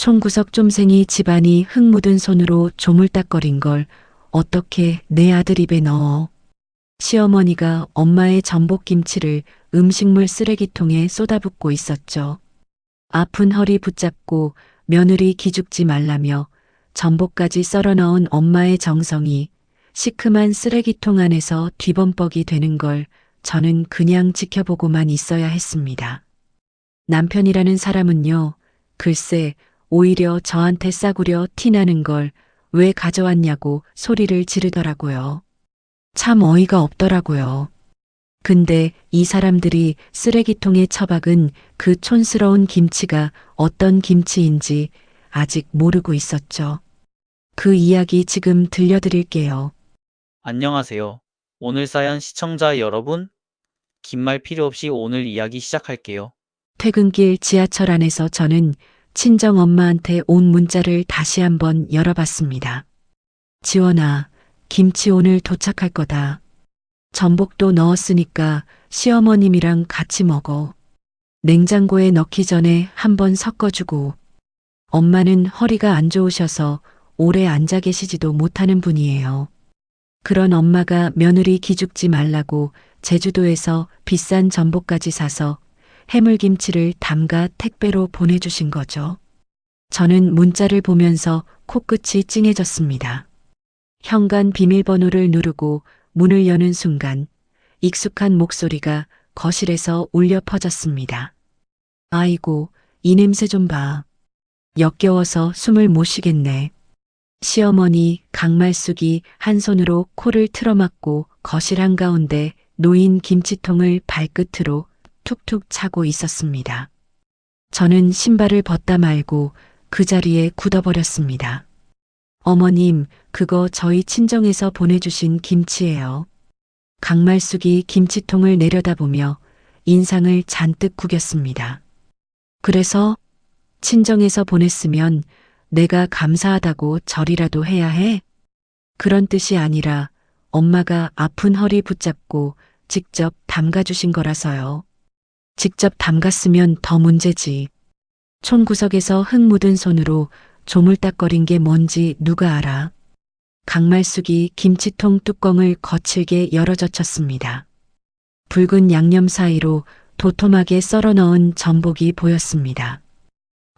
총구석 쫌생이 집안이 흙 묻은 손으로 조물딱거린 걸 어떻게 내 아들 입에 넣어. 시어머니가 엄마의 전복김치를 음식물 쓰레기통에 쏟아붓고 있었죠. 아픈 허리 붙잡고 며느리 기죽지 말라며 전복까지 썰어 넣은 엄마의 정성이 시큼한 쓰레기통 안에서 뒤범벅이 되는 걸 저는 그냥 지켜보고만 있어야 했습니다. 남편이라는 사람은요, 글쎄, 오히려 저한테 싸구려 티나는 걸 왜 가져왔냐고 소리를 지르더라고요. 참 어이가 없더라고요. 근데 이 사람들이 쓰레기통에 처박은 그 촌스러운 김치가 어떤 김치인지 아직 모르고 있었죠. 그 이야기 지금 들려드릴게요. 안녕하세요. 오늘 사연 시청자 여러분, 긴 말 필요 없이 오늘 이야기 시작할게요. 퇴근길 지하철 안에서 저는 친정 엄마한테 온 문자를 다시 한번 열어봤습니다. 지원아, 김치 오늘 도착할 거다. 전복도 넣었으니까 시어머님이랑 같이 먹어. 냉장고에 넣기 전에 한번 섞어주고. 엄마는 허리가 안 좋으셔서 오래 앉아 계시지도 못하는 분이에요. 그런 엄마가 며느리 기죽지 말라고 제주도에서 비싼 전복까지 사서 해물김치를 담가 택배로 보내주신 거죠. 저는 문자를 보면서 코끝이 찡해졌습니다. 현관 비밀번호를 누르고 문을 여는 순간 익숙한 목소리가 거실에서 울려 퍼졌습니다. 아이고, 이 냄새 좀 봐. 역겨워서 숨을 못 쉬겠네. 시어머니 강말숙이 한 손으로 코를 틀어막고 거실 한가운데 놓인 김치통을 발끝으로 툭툭 차고 있었습니다. 저는 신발을 벗다 말고 그 자리에 굳어버렸습니다. 어머님, 그거 저희 친정에서 보내주신 김치예요. 강말숙이 김치통을 내려다보며 인상을 잔뜩 구겼습니다. 그래서 친정에서 보냈으면 내가 감사하다고 절이라도 해야 해? 그런 뜻이 아니라 엄마가 아픈 허리 붙잡고 직접 담가주신 거라서요. 직접 담갔으면 더 문제지. 촌구석에서 흙 묻은 손으로 조물딱거린 게 뭔지 누가 알아. 강말숙이 김치통 뚜껑을 거칠게 열어젖혔습니다. 붉은 양념 사이로 도톰하게 썰어 넣은 전복이 보였습니다.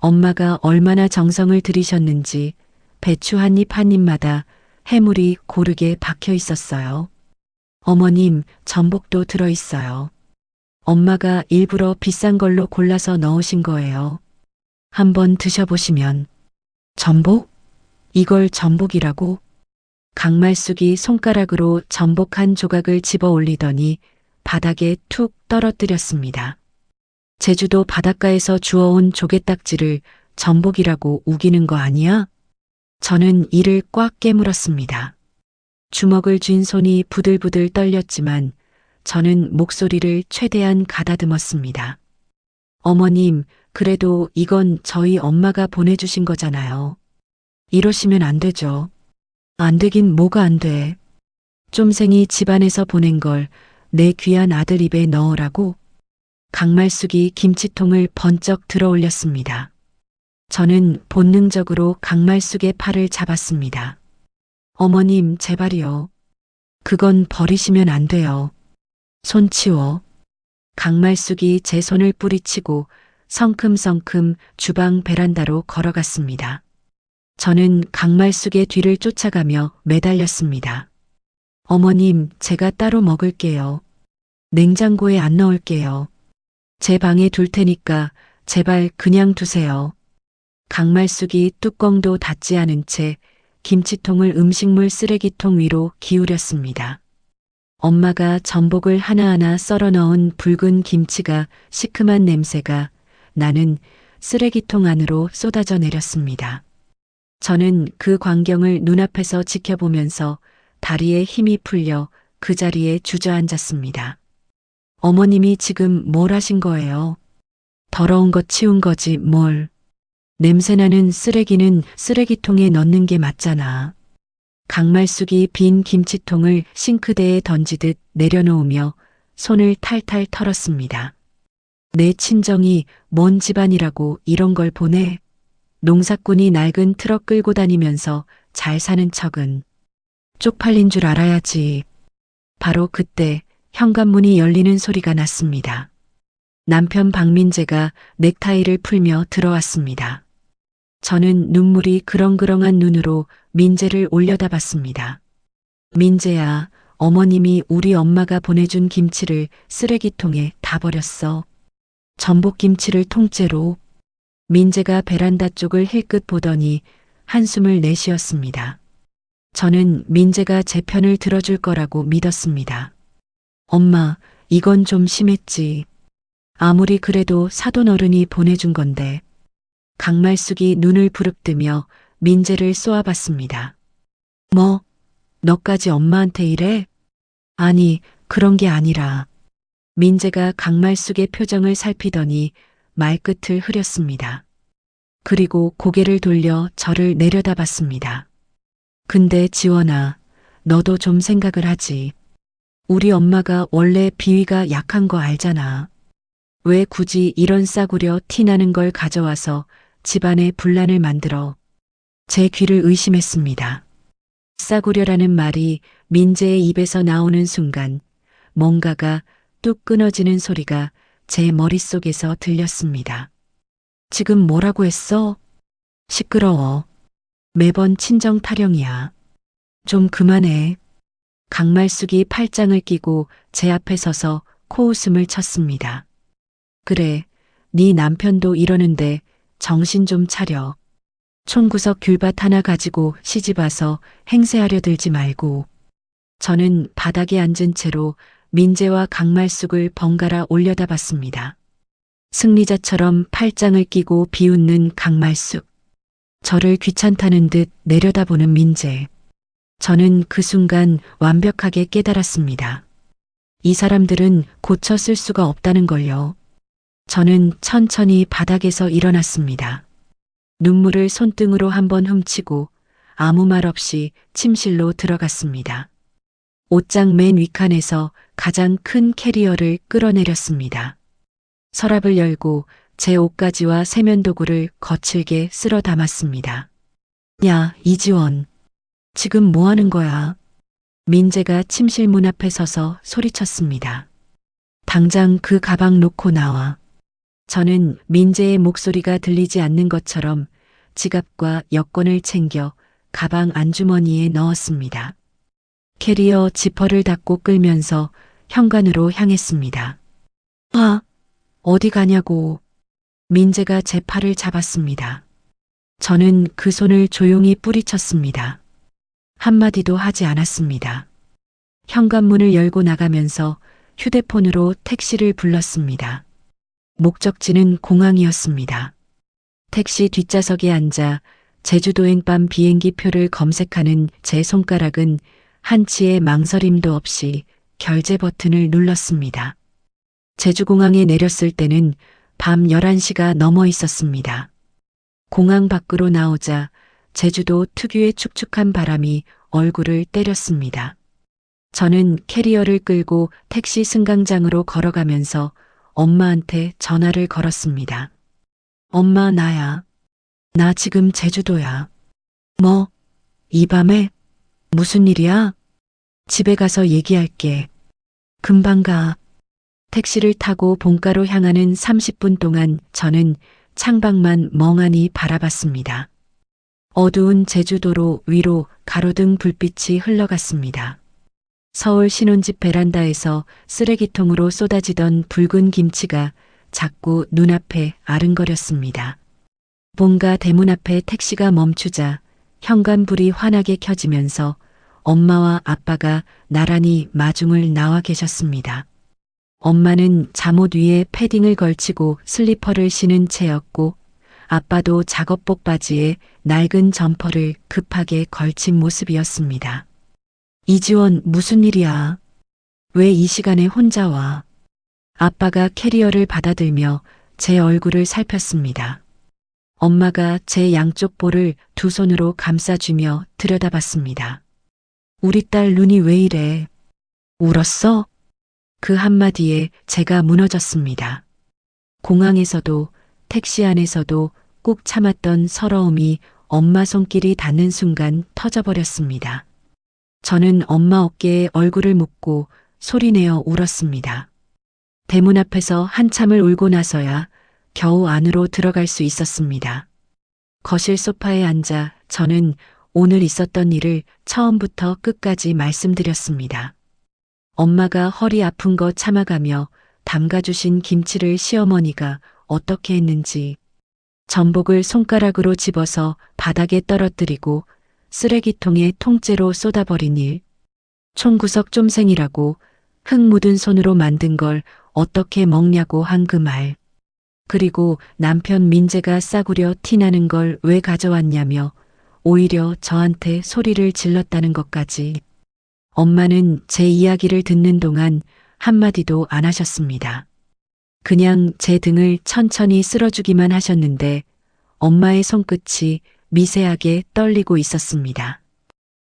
엄마가 얼마나 정성을 들이셨는지 배추 한 입 한 입마다 해물이 고르게 박혀 있었어요. 어머님, 전복도 들어있어요. 엄마가 일부러 비싼 걸로 골라서 넣으신 거예요. 한번 드셔보시면. 전복? 이걸 전복이라고? 강말숙이 손가락으로 전복 한 조각을 집어 올리더니 바닥에 툭 떨어뜨렸습니다. 제주도 바닷가에서 주워온 조개딱지를 전복이라고 우기는 거 아니야? 저는 이를 꽉 깨물었습니다. 주먹을 쥔 손이 부들부들 떨렸지만 저는 목소리를 최대한 가다듬었습니다. 어머님, 그래도 이건 저희 엄마가 보내주신 거잖아요. 이러시면 안 되죠. 안 되긴 뭐가 안 돼. 쫌생이 집안에서 보낸 걸 내 귀한 아들 입에 넣으라고? 강말숙이 김치통을 번쩍 들어 올렸습니다. 저는 본능적으로 강말숙의 팔을 잡았습니다. 어머님, 제발이요. 그건 버리시면 안 돼요. 손 치워. 강말숙이 제 손을 뿌리치고 성큼성큼 주방 베란다로 걸어갔습니다. 저는 강말숙의 뒤를 쫓아가며 매달렸습니다. 어머님, 제가 따로 먹을게요. 냉장고에 안 넣을게요. 제 방에 둘 테니까 제발 그냥 두세요. 강말숙이 뚜껑도 닫지 않은 채 김치통을 음식물 쓰레기통 위로 기울였습니다. 엄마가 전복을 하나하나 썰어 넣은 붉은 김치가 시큼한 냄새가 나는 쓰레기통 안으로 쏟아져 내렸습니다. 저는 그 광경을 눈앞에서 지켜보면서 다리에 힘이 풀려 그 자리에 주저앉았습니다. 어머님이 지금 뭘 하신 거예요? 더러운 거 치운 거지 뭘. 냄새나는 쓰레기는 쓰레기통에 넣는 게 맞잖아. 강말숙이 빈 김치통을 싱크대에 던지듯 내려놓으며 손을 탈탈 털었습니다. 내 친정이 뭔 집안이라고 이런 걸 보내? 농사꾼이 낡은 트럭 끌고 다니면서 잘 사는 척은 쪽팔린 줄 알아야지. 바로 그때 현관문이 열리는 소리가 났습니다. 남편 박민재가 넥타이를 풀며 들어왔습니다. 저는 눈물이 그렁그렁한 눈으로 민재를 올려다봤습니다. 민재야, 어머님이 우리 엄마가 보내준 김치를 쓰레기통에 다 버렸어. 전복김치를 통째로. 민재가 베란다 쪽을 힐끗 보더니 한숨을 내쉬었습니다. 저는 민재가 제 편을 들어줄 거라고 믿었습니다. 엄마, 이건 좀 심했지. 아무리 그래도 사돈 어른이 보내준 건데. 강말숙이 눈을 부릅뜨며 민재를 쏘아봤습니다. 뭐, 너까지 엄마한테 이래? 아니, 그런 게 아니라. 민재가 강말숙의 표정을 살피더니 말끝을 흐렸습니다. 그리고 고개를 돌려 저를 내려다봤습니다. 근데 지원아, 너도 좀 생각을 하지. 우리 엄마가 원래 비위가 약한 거 알잖아. 왜 굳이 이런 싸구려 티나는 걸 가져와서 집안에 분란을 만들어. 제 귀를 의심했습니다. 싸구려라는 말이 민재의 입에서 나오는 순간 뭔가가 뚝 끊어지는 소리가 제 머릿속에서 들렸습니다. 지금 뭐라고 했어? 시끄러워. 매번 친정 타령이야. 좀 그만해. 강말숙이 팔짱을 끼고 제 앞에 서서 코웃음을 쳤습니다. 그래, 네 남편도 이러는데 정신 좀 차려. 총구석 귤밭 하나 가지고 시집와서 행세하려 들지 말고. 저는 바닥에 앉은 채로 민재와 강말숙을 번갈아 올려다봤습니다. 승리자처럼 팔짱을 끼고 비웃는 강말숙. 저를 귀찮다는 듯 내려다보는 민재. 저는 그 순간 완벽하게 깨달았습니다. 이 사람들은 고쳐 쓸 수가 없다는 걸요. 저는 천천히 바닥에서 일어났습니다. 눈물을 손등으로 한번 훔치고 아무 말 없이 침실로 들어갔습니다. 옷장 맨 윗칸에서 가장 큰 캐리어를 끌어내렸습니다. 서랍을 열고 제 옷가지와 세면도구를 거칠게 쓸어 담았습니다. 야, 이지원. 지금 뭐 하는 거야? 민재가 침실 문 앞에 서서 소리쳤습니다. 당장 그 가방 놓고 나와. 저는 민재의 목소리가 들리지 않는 것처럼 지갑과 여권을 챙겨 가방 안주머니에 넣었습니다. 캐리어 지퍼를 닫고 끌면서 현관으로 향했습니다. 어디 가냐고. 민재가 제 팔을 잡았습니다. 저는 그 손을 조용히 뿌리쳤습니다. 한마디도 하지 않았습니다. 현관문을 열고 나가면서 휴대폰으로 택시를 불렀습니다. 목적지는 공항이었습니다. 택시 뒷좌석에 앉아 제주도행 밤 비행기 표를 검색하는 제 손가락은 한치의 망설임도 없이 결제 버튼을 눌렀습니다. 제주공항에 내렸을 때는 밤 11시가 넘어 있었습니다. 공항 밖으로 나오자 제주도 특유의 축축한 바람이 얼굴을 때렸습니다. 저는 캐리어를 끌고 택시 승강장으로 걸어가면서 엄마한테 전화를 걸었습니다. 엄마, 나야. 나 지금 제주도야. 뭐? 이 밤에? 무슨 일이야? 집에 가서 얘기할게. 금방 가. 택시를 타고 본가로 향하는 30분 동안 저는 창밖만 멍하니 바라봤습니다. 어두운 제주도로 위로 가로등 불빛이 흘러갔습니다. 서울 신혼집 베란다에서 쓰레기통으로 쏟아지던 붉은 김치가 자꾸 눈앞에 아른거렸습니다. 본가 대문 앞에 택시가 멈추자 현관불이 환하게 켜지면서 엄마와 아빠가 나란히 마중을 나와 계셨습니다. 엄마는 잠옷 위에 패딩을 걸치고 슬리퍼를 신은 채였고 아빠도 작업복 바지에 낡은 점퍼를 급하게 걸친 모습이었습니다. 이지원, 무슨 일이야? 왜 이 시간에 혼자 와? 아빠가 캐리어를 받아들며 제 얼굴을 살폈습니다. 엄마가 제 양쪽 볼을 두 손으로 감싸주며 들여다봤습니다. 우리 딸 눈이 왜 이래? 울었어? 그 한마디에 제가 무너졌습니다. 공항에서도 택시 안에서도 꾹 참았던 서러움이 엄마 손길이 닿는 순간 터져버렸습니다. 저는 엄마 어깨에 얼굴을 묻고 소리내어 울었습니다. 대문 앞에서 한참을 울고 나서야 겨우 안으로 들어갈 수 있었습니다. 거실 소파에 앉아 저는 오늘 있었던 일을 처음부터 끝까지 말씀드렸습니다. 엄마가 허리 아픈 거 참아가며 담가주신 김치를 시어머니가 어떻게 했는지, 전복을 손가락으로 집어서 바닥에 떨어뜨리고 쓰레기통에 통째로 쏟아버린 일, 총구석 쫌생이라고 흙 묻은 손으로 만든 걸 어떻게 먹냐고 한 그 말, 그리고 남편 민재가 싸구려 티나는 걸 왜 가져왔냐며 오히려 저한테 소리를 질렀다는 것까지. 엄마는 제 이야기를 듣는 동안 한마디도 안 하셨습니다. 그냥 제 등을 천천히 쓸어주기만 하셨는데 엄마의 손끝이 미세하게 떨리고 있었습니다.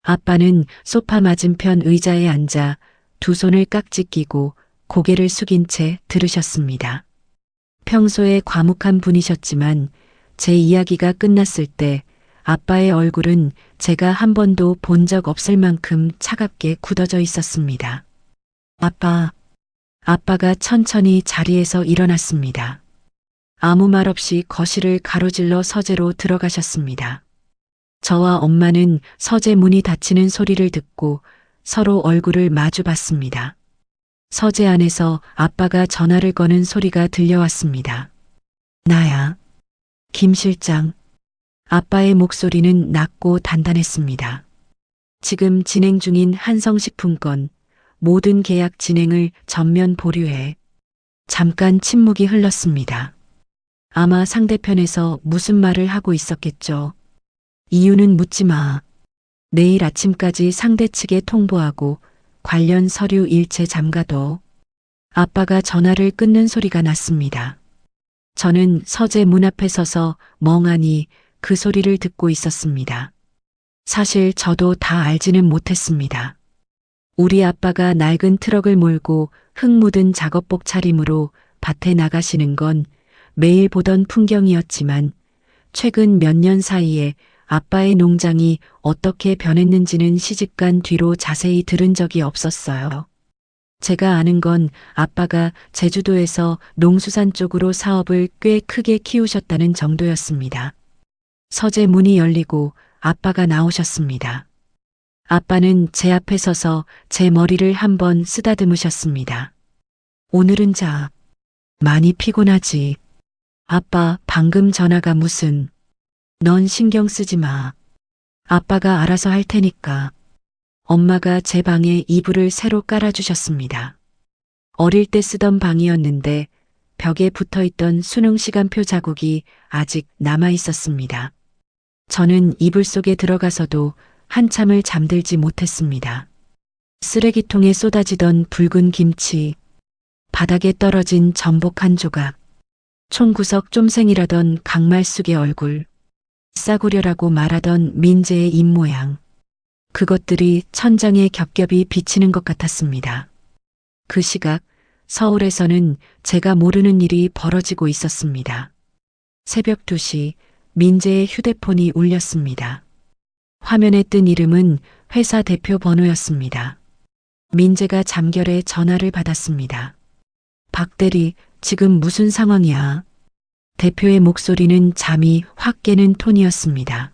아빠는 소파 맞은편 의자에 앉아 두 손을 깍지 끼고 고개를 숙인 채 들으셨습니다. 평소에 과묵한 분이셨지만 제 이야기가 끝났을 때 아빠의 얼굴은 제가 한 번도 본 적 없을 만큼 차갑게 굳어져 있었습니다. 아빠가 천천히 자리에서 일어났습니다. 아무 말 없이 거실을 가로질러 서재로 들어가셨습니다. 저와 엄마는 서재 문이 닫히는 소리를 듣고 서로 얼굴을 마주 봤습니다. 서재 안에서 아빠가 전화를 거는 소리가 들려왔습니다. 나야, 김 실장. 아빠의 목소리는 낮고 단단했습니다. 지금 진행 중인 한성식품 건 모든 계약 진행을 전면 보류해. 잠깐 침묵이 흘렀습니다. 아마 상대편에서 무슨 말을 하고 있었겠죠. 이유는 묻지 마. 내일 아침까지 상대 측에 통보하고 관련 서류 일체 잠가둬. 아빠가 전화를 끊는 소리가 났습니다. 저는 서재 문 앞에 서서 멍하니 그 소리를 듣고 있었습니다. 사실 저도 다 알지는 못했습니다. 우리 아빠가 낡은 트럭을 몰고 흙 묻은 작업복 차림으로 밭에 나가시는 건 매일 보던 풍경이었지만 최근 몇 년 사이에 아빠의 농장이 어떻게 변했는지는 시집간 뒤로 자세히 들은 적이 없었어요. 제가 아는 건 아빠가 제주도에서 농수산 쪽으로 사업을 꽤 크게 키우셨다는 정도였습니다. 서재 문이 열리고 아빠가 나오셨습니다. 아빠는 제 앞에 서서 제 머리를 한번 쓰다듬으셨습니다. 오늘은 많이 피곤하지. 아빠 방금 전화가 무슨. 넌 신경 쓰지 마. 아빠가 알아서 할 테니까. 엄마가 제 방에 이불을 새로 깔아주셨습니다. 어릴 때 쓰던 방이었는데 벽에 붙어있던 수능 시간표 자국이 아직 남아 있었습니다. 저는 이불 속에 들어가서도 한참을 잠들지 못했습니다. 쓰레기통에 쏟아지던 붉은 김치, 바닥에 떨어진 전복 한 조각, 총구석 쫌생이라던 강말숙의 얼굴, 싸구려라고 말하던 민재의 입모양, 그것들이 천장에 겹겹이 비치는 것 같았습니다. 그 시각 서울에서는 제가 모르는 일이 벌어지고 있었습니다. 새벽 2시 민재의 휴대폰이 울렸습니다. 화면에 뜬 이름은 회사 대표 번호였습니다. 민재가 잠결에 전화를 받았습니다. 박 대리, 지금 무슨 상황이야? 대표의 목소리는 잠이 확 깨는 톤이었습니다.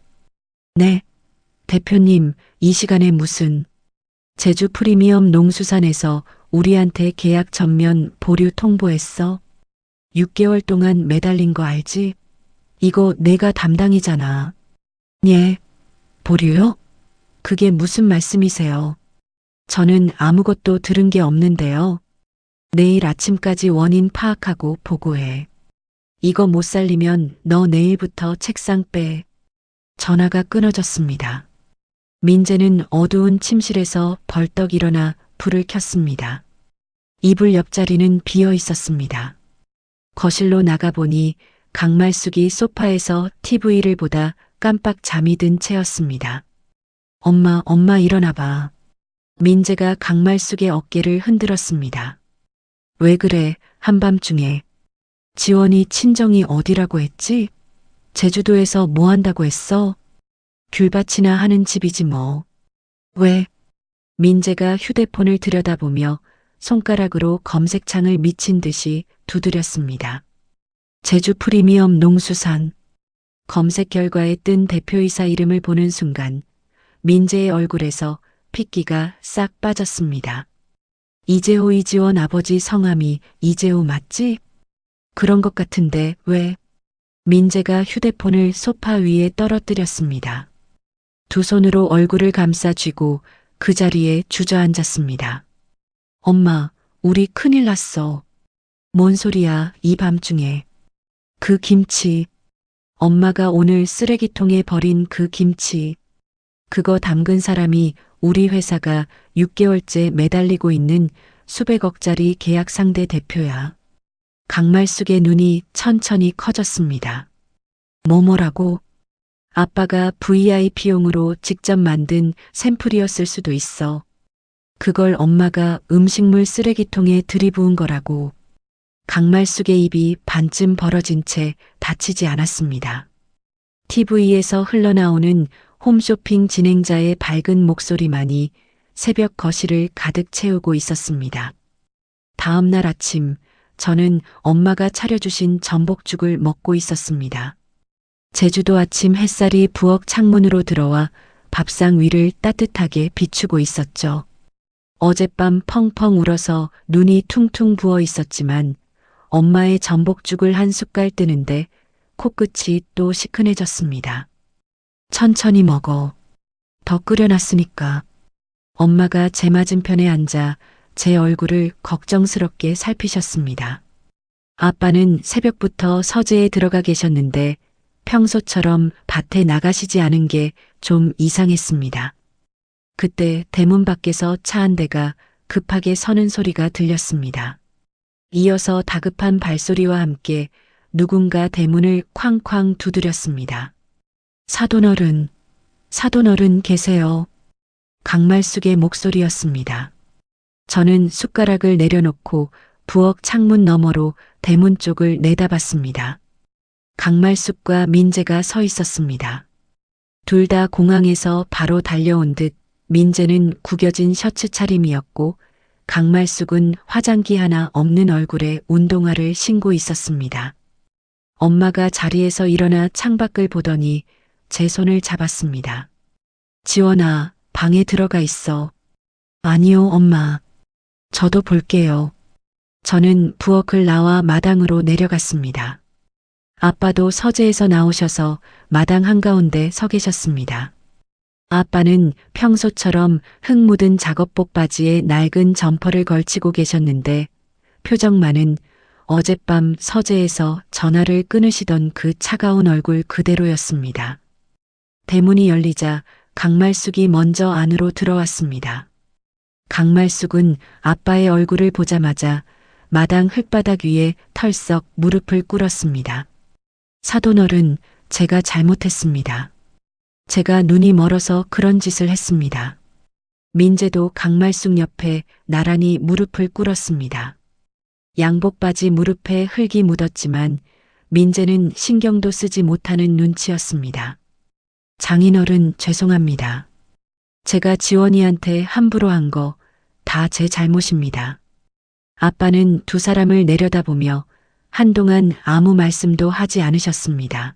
네, 대표님, 이 시간에 무슨. 제주 프리미엄 농수산에서 우리한테 계약 전면 보류 통보했어? 6개월 동안 매달린 거 알지? 이거 내가 담당이잖아. 예, 보류요? 그게 무슨 말씀이세요? 저는 아무것도 들은 게 없는데요. 내일 아침까지 원인 파악하고 보고해. 이거 못 살리면 너 내일부터 책상 빼. 전화가 끊어졌습니다. 민재는 어두운 침실에서 벌떡 일어나 불을 켰습니다. 이불 옆자리는 비어 있었습니다. 거실로 나가보니 강말숙이 소파에서 TV를 보다 깜빡 잠이 든 채였습니다. 엄마 일어나봐. 민재가 강말숙의 어깨를 흔들었습니다. 왜 그래, 한밤중에. 지원이 친정이 어디라고 했지? 제주도에서 뭐 한다고 했어? 귤밭이나 하는 집이지 뭐. 왜? 민재가 휴대폰을 들여다보며 손가락으로 검색창을 미친 듯이 두드렸습니다. 제주 프리미엄 농수산. 검색 결과에 뜬 대표이사 이름을 보는 순간 민재의 얼굴에서 핏기가 싹 빠졌습니다. 이재호 이지원 아버지 성함이 이재호 맞지? 그런 것 같은데 왜? 민재가 휴대폰을 소파 위에 떨어뜨렸습니다. 두 손으로 얼굴을 감싸 쥐고 그 자리에 주저앉았습니다. 엄마, 우리 큰일 났어. 뭔 소리야, 이 밤중에. 그 김치. 엄마가 오늘 쓰레기통에 버린 그 김치. 그거 담근 사람이 우리 회사가 6개월째 매달리고 있는 수백억짜리 계약 상대 대표야. 강말숙의 눈이 천천히 커졌습니다. 뭐라고? 아빠가 VIP용으로 직접 만든 샘플이었을 수도 있어. 그걸 엄마가 음식물 쓰레기통에 들이부은 거라고. 강말숙의 입이 반쯤 벌어진 채 닫히지 않았습니다. TV에서 흘러나오는 홈쇼핑 진행자의 밝은 목소리만이 새벽 거실을 가득 채우고 있었습니다. 다음 날 아침, 저는 엄마가 차려주신 전복죽을 먹고 있었습니다. 제주도 아침 햇살이 부엌 창문으로 들어와 밥상 위를 따뜻하게 비추고 있었죠. 어젯밤 펑펑 울어서 눈이 퉁퉁 부어 있었지만 엄마의 전복죽을 한 숟갈 뜨는데 코끝이 또 시큰해졌습니다. 천천히 먹어. 더 끓여놨으니까. 엄마가 제 맞은편에 앉아 제 얼굴을 걱정스럽게 살피셨습니다. 아빠는 새벽부터 서재에 들어가 계셨는데 평소처럼 밭에 나가시지 않은 게 좀 이상했습니다. 그때 대문 밖에서 차 한 대가 급하게 서는 소리가 들렸습니다. 이어서 다급한 발소리와 함께 누군가 대문을 쾅쾅 두드렸습니다. 사돈어른, 사돈어른 계세요. 강말숙의 목소리였습니다. 저는 숟가락을 내려놓고 부엌 창문 너머로 대문 쪽을 내다봤습니다. 강말숙과 민재가 서 있었습니다. 둘 다 공항에서 바로 달려온 듯 민재는 구겨진 셔츠 차림이었고 강말숙은 화장기 하나 없는 얼굴에 운동화를 신고 있었습니다. 엄마가 자리에서 일어나 창밖을 보더니 제 손을 잡았습니다. 지원아, 방에 들어가 있어. 아니요, 엄마. 저도 볼게요. 저는 부엌을 나와 마당으로 내려갔습니다. 아빠도 서재에서 나오셔서 마당 한가운데 서 계셨습니다. 아빠는 평소처럼 흙 묻은 작업복 바지에 낡은 점퍼를 걸치고 계셨는데 표정만은 어젯밤 서재에서 전화를 끊으시던 그 차가운 얼굴 그대로였습니다. 대문이 열리자 강말숙이 먼저 안으로 들어왔습니다. 강말숙은 아빠의 얼굴을 보자마자 마당 흙바닥 위에 털썩 무릎을 꿇었습니다. 사돈어른, 제가 잘못했습니다. 제가 눈이 멀어서 그런 짓을 했습니다. 민재도 강말숙 옆에 나란히 무릎을 꿇었습니다. 양복 바지 무릎에 흙이 묻었지만 민재는 신경도 쓰지 못하는 눈치였습니다. 장인어른 죄송합니다. 제가 지원이한테 함부로 한 거 다 제 잘못입니다. 아빠는 두 사람을 내려다보며 한동안 아무 말씀도 하지 않으셨습니다.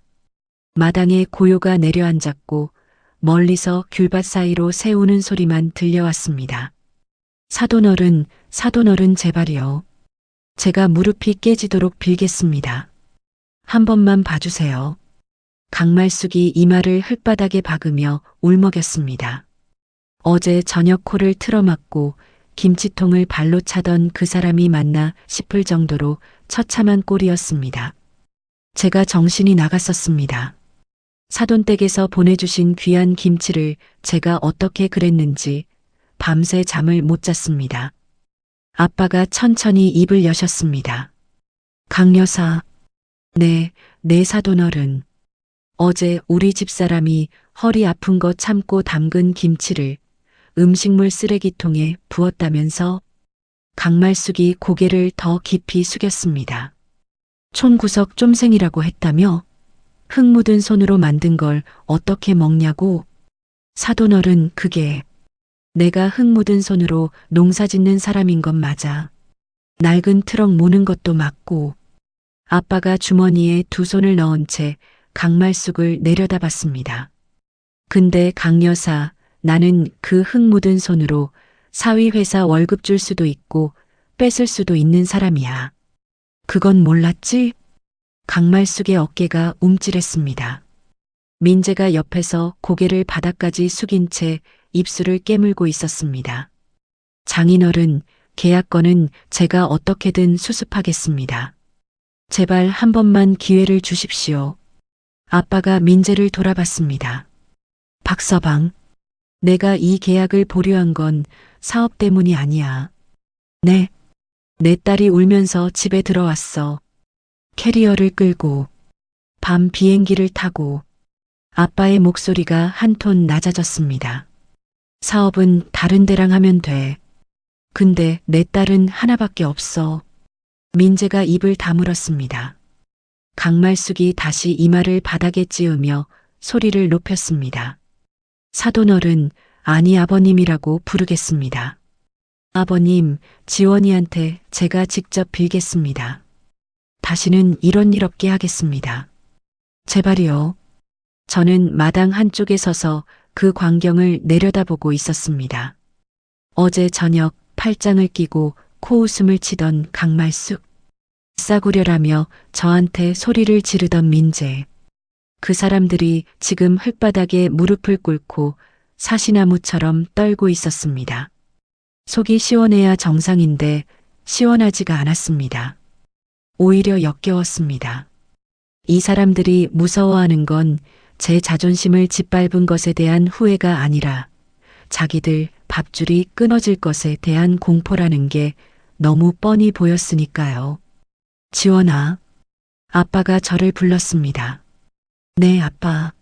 마당에 고요가 내려앉았고 멀리서 귤밭 사이로 새우는 소리만 들려왔습니다. 사돈어른, 사돈어른 제발이요. 제가 무릎이 깨지도록 빌겠습니다. 한 번만 봐주세요. 강말숙이 이마를 흙바닥에 박으며 울먹였습니다. 어제 저녁 코를 틀어막고 김치통을 발로 차던 그 사람이 맞나 싶을 정도로 처참한 꼴이었습니다. 제가 정신이 나갔었습니다. 사돈댁에서 보내주신 귀한 김치를 제가 어떻게 그랬는지 밤새 잠을 못 잤습니다. 아빠가 천천히 입을 여셨습니다. 강여사, 네, 네 사돈어른. 어제 우리 집사람이 허리 아픈 거 참고 담근 김치를 음식물 쓰레기통에 부었다면서? 강말숙이 고개를 더 깊이 숙였습니다. 촌구석 쫌생이라고 했다며? 흙 묻은 손으로 만든 걸 어떻게 먹냐고. 사돈어른, 그게 내가 흙 묻은 손으로 농사 짓는 사람인 건 맞아. 낡은 트럭 모는 것도 맞고. 아빠가 주머니에 두 손을 넣은 채 강말숙을 내려다봤습니다. 근데 강 여사, 나는 그 흙 묻은 손으로 사위회사 월급 줄 수도 있고 뺏을 수도 있는 사람이야. 그건 몰랐지? 강말숙의 어깨가 움찔했습니다. 민재가 옆에서 고개를 바닥까지 숙인 채 입술을 깨물고 있었습니다. 장인어른, 계약건은 제가 어떻게든 수습하겠습니다. 제발 한 번만 기회를 주십시오. 아빠가 민재를 돌아봤습니다. 박서방, 내가 이 계약을 보류한 건 사업 때문이 아니야. 네. 내 딸이 울면서 집에 들어왔어. 캐리어를 끌고 밤 비행기를 타고. 아빠의 목소리가 한 톤 낮아졌습니다. 사업은 다른 데랑 하면 돼. 근데 내 딸은 하나밖에 없어. 민재가 입을 다물었습니다. 강말숙이 다시 이마를 바닥에 찌으며 소리를 높였습니다. 사돈어른, 아니 아버님이라고 부르겠습니다. 아버님, 지원이한테 제가 직접 빌겠습니다. 다시는 이런 일 없게 하겠습니다. 제발이요. 저는 마당 한쪽에 서서 그 광경을 내려다보고 있었습니다. 어제 저녁 팔짱을 끼고 코웃음을 치던 강말숙. 싸구려라며 저한테 소리를 지르던 민재. 그 사람들이 지금 흙바닥에 무릎을 꿇고 사시나무처럼 떨고 있었습니다. 속이 시원해야 정상인데 시원하지가 않았습니다. 오히려 역겨웠습니다. 이 사람들이 무서워하는 건 제 자존심을 짓밟은 것에 대한 후회가 아니라 자기들 밥줄이 끊어질 것에 대한 공포라는 게 너무 뻔히 보였으니까요. 지원아. 아빠가 저를 불렀습니다. 네, 아빠.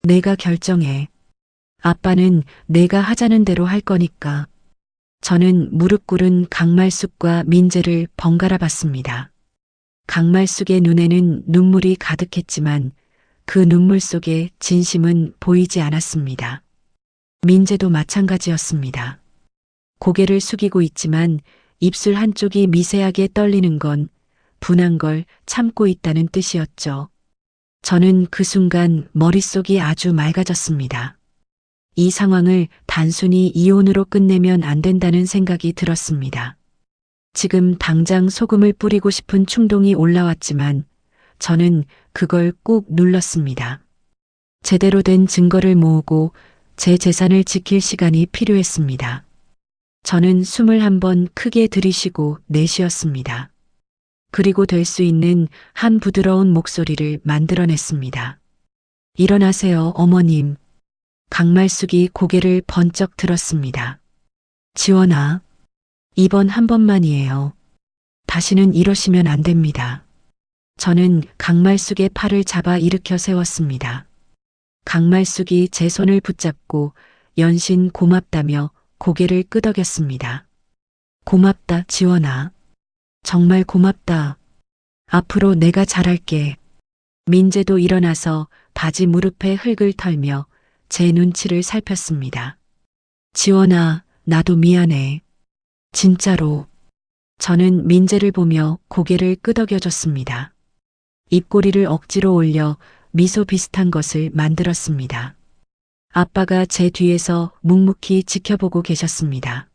내가 결정해. 아빠는 내가 하자는 대로 할 거니까. 저는 무릎 꿇은 강말숙과 민재를 번갈아 봤습니다. 강말숙의 눈에는 눈물이 가득했지만 그 눈물 속에 진심은 보이지 않았습니다. 민재도 마찬가지였습니다. 고개를 숙이고 있지만 입술 한쪽이 미세하게 떨리는 건 분한 걸 참고 있다는 뜻이었죠. 저는 그 순간 머릿속이 아주 맑아졌습니다. 이 상황을 단순히 이혼으로 끝내면 안 된다는 생각이 들었습니다. 지금 당장 소금을 뿌리고 싶은 충동이 올라왔지만 저는 그걸 꾹 눌렀습니다. 제대로 된 증거를 모으고 제 재산을 지킬 시간이 필요했습니다. 저는 숨을 한번 크게 들이쉬고 내쉬었습니다. 그리고 될 수 있는 한 부드러운 목소리를 만들어냈습니다. 일어나세요, 어머님. 강말숙이 고개를 번쩍 들었습니다. 지원아, 이번 한 번만이에요. 다시는 이러시면 안 됩니다. 저는 강말숙의 팔을 잡아 일으켜 세웠습니다. 강말숙이 제 손을 붙잡고 연신 고맙다며 고개를 끄덕였습니다. 고맙다, 지원아. 정말 고맙다. 앞으로 내가 잘할게. 민재도 일어나서 바지 무릎에 흙을 털며 제 눈치를 살폈습니다. 지원아, 나도 미안해. 진짜로. 저는 민재를 보며 고개를 끄덕여줬습니다. 입꼬리를 억지로 올려 미소 비슷한 것을 만들었습니다. 아빠가 제 뒤에서 묵묵히 지켜보고 계셨습니다.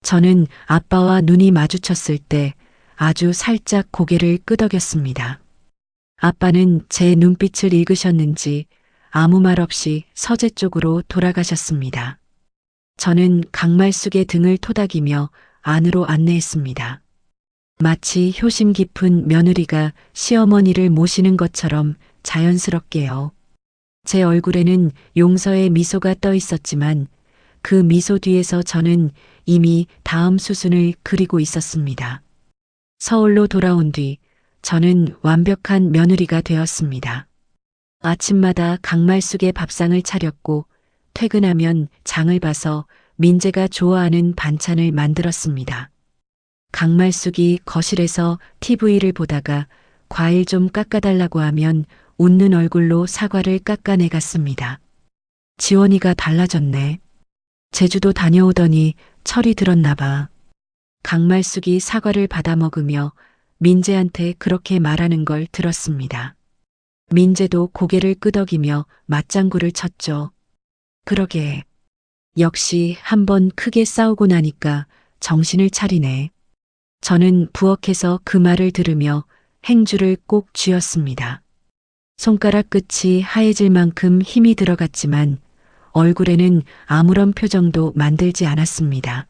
저는 아빠와 눈이 마주쳤을 때 아주 살짝 고개를 끄덕였습니다. 아빠는 제 눈빛을 읽으셨는지 아무 말 없이 서재 쪽으로 돌아가셨습니다. 저는 강말숙의 등을 토닥이며 안으로 안내했습니다. 마치 효심 깊은 며느리가 시어머니를 모시는 것처럼 자연스럽게요. 제 얼굴에는 용서의 미소가 떠 있었지만 그 미소 뒤에서 저는 이미 다음 수순을 그리고 있었습니다. 서울로 돌아온 뒤 저는 완벽한 며느리가 되었습니다. 아침마다 강말숙의 밥상을 차렸고 퇴근하면 장을 봐서 민재가 좋아하는 반찬을 만들었습니다. 강말숙이 거실에서 TV를 보다가 과일 좀 깎아달라고 하면 웃는 얼굴로 사과를 깎아내갔습니다. 지원이가 달라졌네. 제주도 다녀오더니 철이 들었나 봐. 강말숙이 사과를 받아 먹으며 민재한테 그렇게 말하는 걸 들었습니다. 민재도 고개를 끄덕이며 맞장구를 쳤죠. 그러게. 역시 한번 크게 싸우고 나니까 정신을 차리네. 저는 부엌에서 그 말을 들으며 행주를 꼭 쥐었습니다. 손가락 끝이 하얘질 만큼 힘이 들어갔지만 얼굴에는 아무런 표정도 만들지 않았습니다.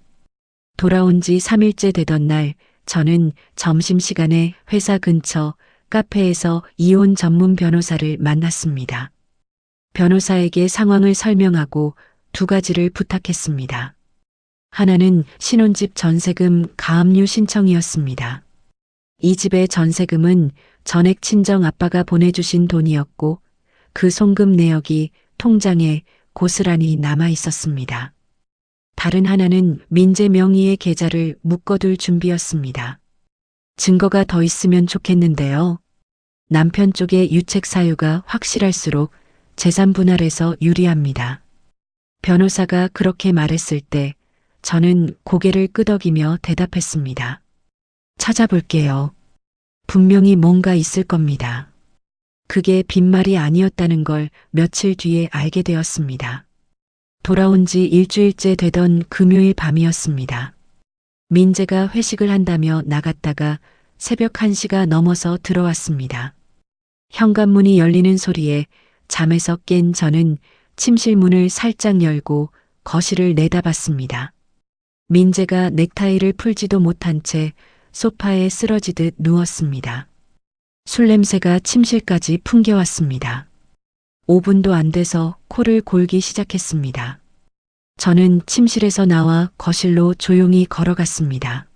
돌아온 지 3일째 되던 날 저는 점심시간에 회사 근처 카페에서 이혼 전문 변호사를 만났습니다. 변호사에게 상황을 설명하고 두 가지를 부탁했습니다. 하나는 신혼집 전세금 가압류 신청이었습니다. 이 집의 전세금은 전액 친정 아빠가 보내주신 돈이었고 그 송금 내역이 통장에 고스란히 남아 있었습니다. 다른 하나는 민재 명의의 계좌를 묶어둘 준비였습니다. 증거가 더 있으면 좋겠는데요. 남편 쪽의 유책 사유가 확실할수록 재산 분할에서 유리합니다. 변호사가 그렇게 말했을 때 저는 고개를 끄덕이며 대답했습니다. 찾아볼게요. 분명히 뭔가 있을 겁니다. 그게 빈말이 아니었다는 걸 며칠 뒤에 알게 되었습니다. 돌아온 지 일주일째 되던 금요일 밤이었습니다. 민재가 회식을 한다며 나갔다가 새벽 1시가 넘어서 들어왔습니다. 현관문이 열리는 소리에 잠에서 깬 저는 침실 문을 살짝 열고 거실을 내다봤습니다. 민재가 넥타이를 풀지도 못한 채 소파에 쓰러지듯 누웠습니다. 술 냄새가 침실까지 풍겨왔습니다. 5분도 안 돼서 코를 골기 시작했습니다. 저는 침실에서 나와 거실로 조용히 걸어갔습니다.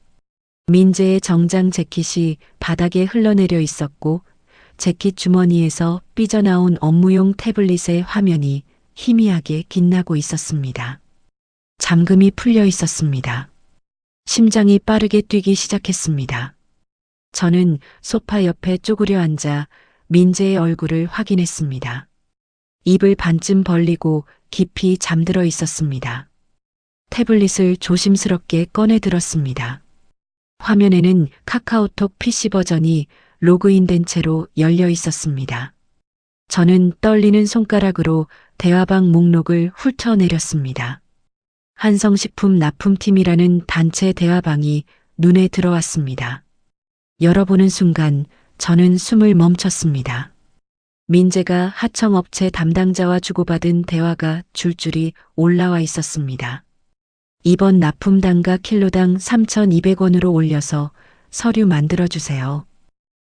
민재의 정장 재킷이 바닥에 흘러내려 있었고 재킷 주머니에서 삐져나온 업무용 태블릿의 화면이 희미하게 빛나고 있었습니다. 잠금이 풀려 있었습니다. 심장이 빠르게 뛰기 시작했습니다. 저는 소파 옆에 쪼그려 앉아 민재의 얼굴을 확인했습니다. 입을 반쯤 벌리고 깊이 잠들어 있었습니다. 태블릿을 조심스럽게 꺼내 들었습니다. 화면에는 카카오톡 PC 버전이 로그인된 채로 열려 있었습니다. 저는 떨리는 손가락으로 대화방 목록을 훑어내렸습니다. 한성식품 납품팀이라는 단체 대화방이 눈에 들어왔습니다. 열어보는 순간 저는 숨을 멈췄습니다. 민재가 하청업체 담당자와 주고받은 대화가 줄줄이 올라와 있었습니다. 이번 납품 단가 킬로당 3,200원으로 올려서 서류 만들어주세요.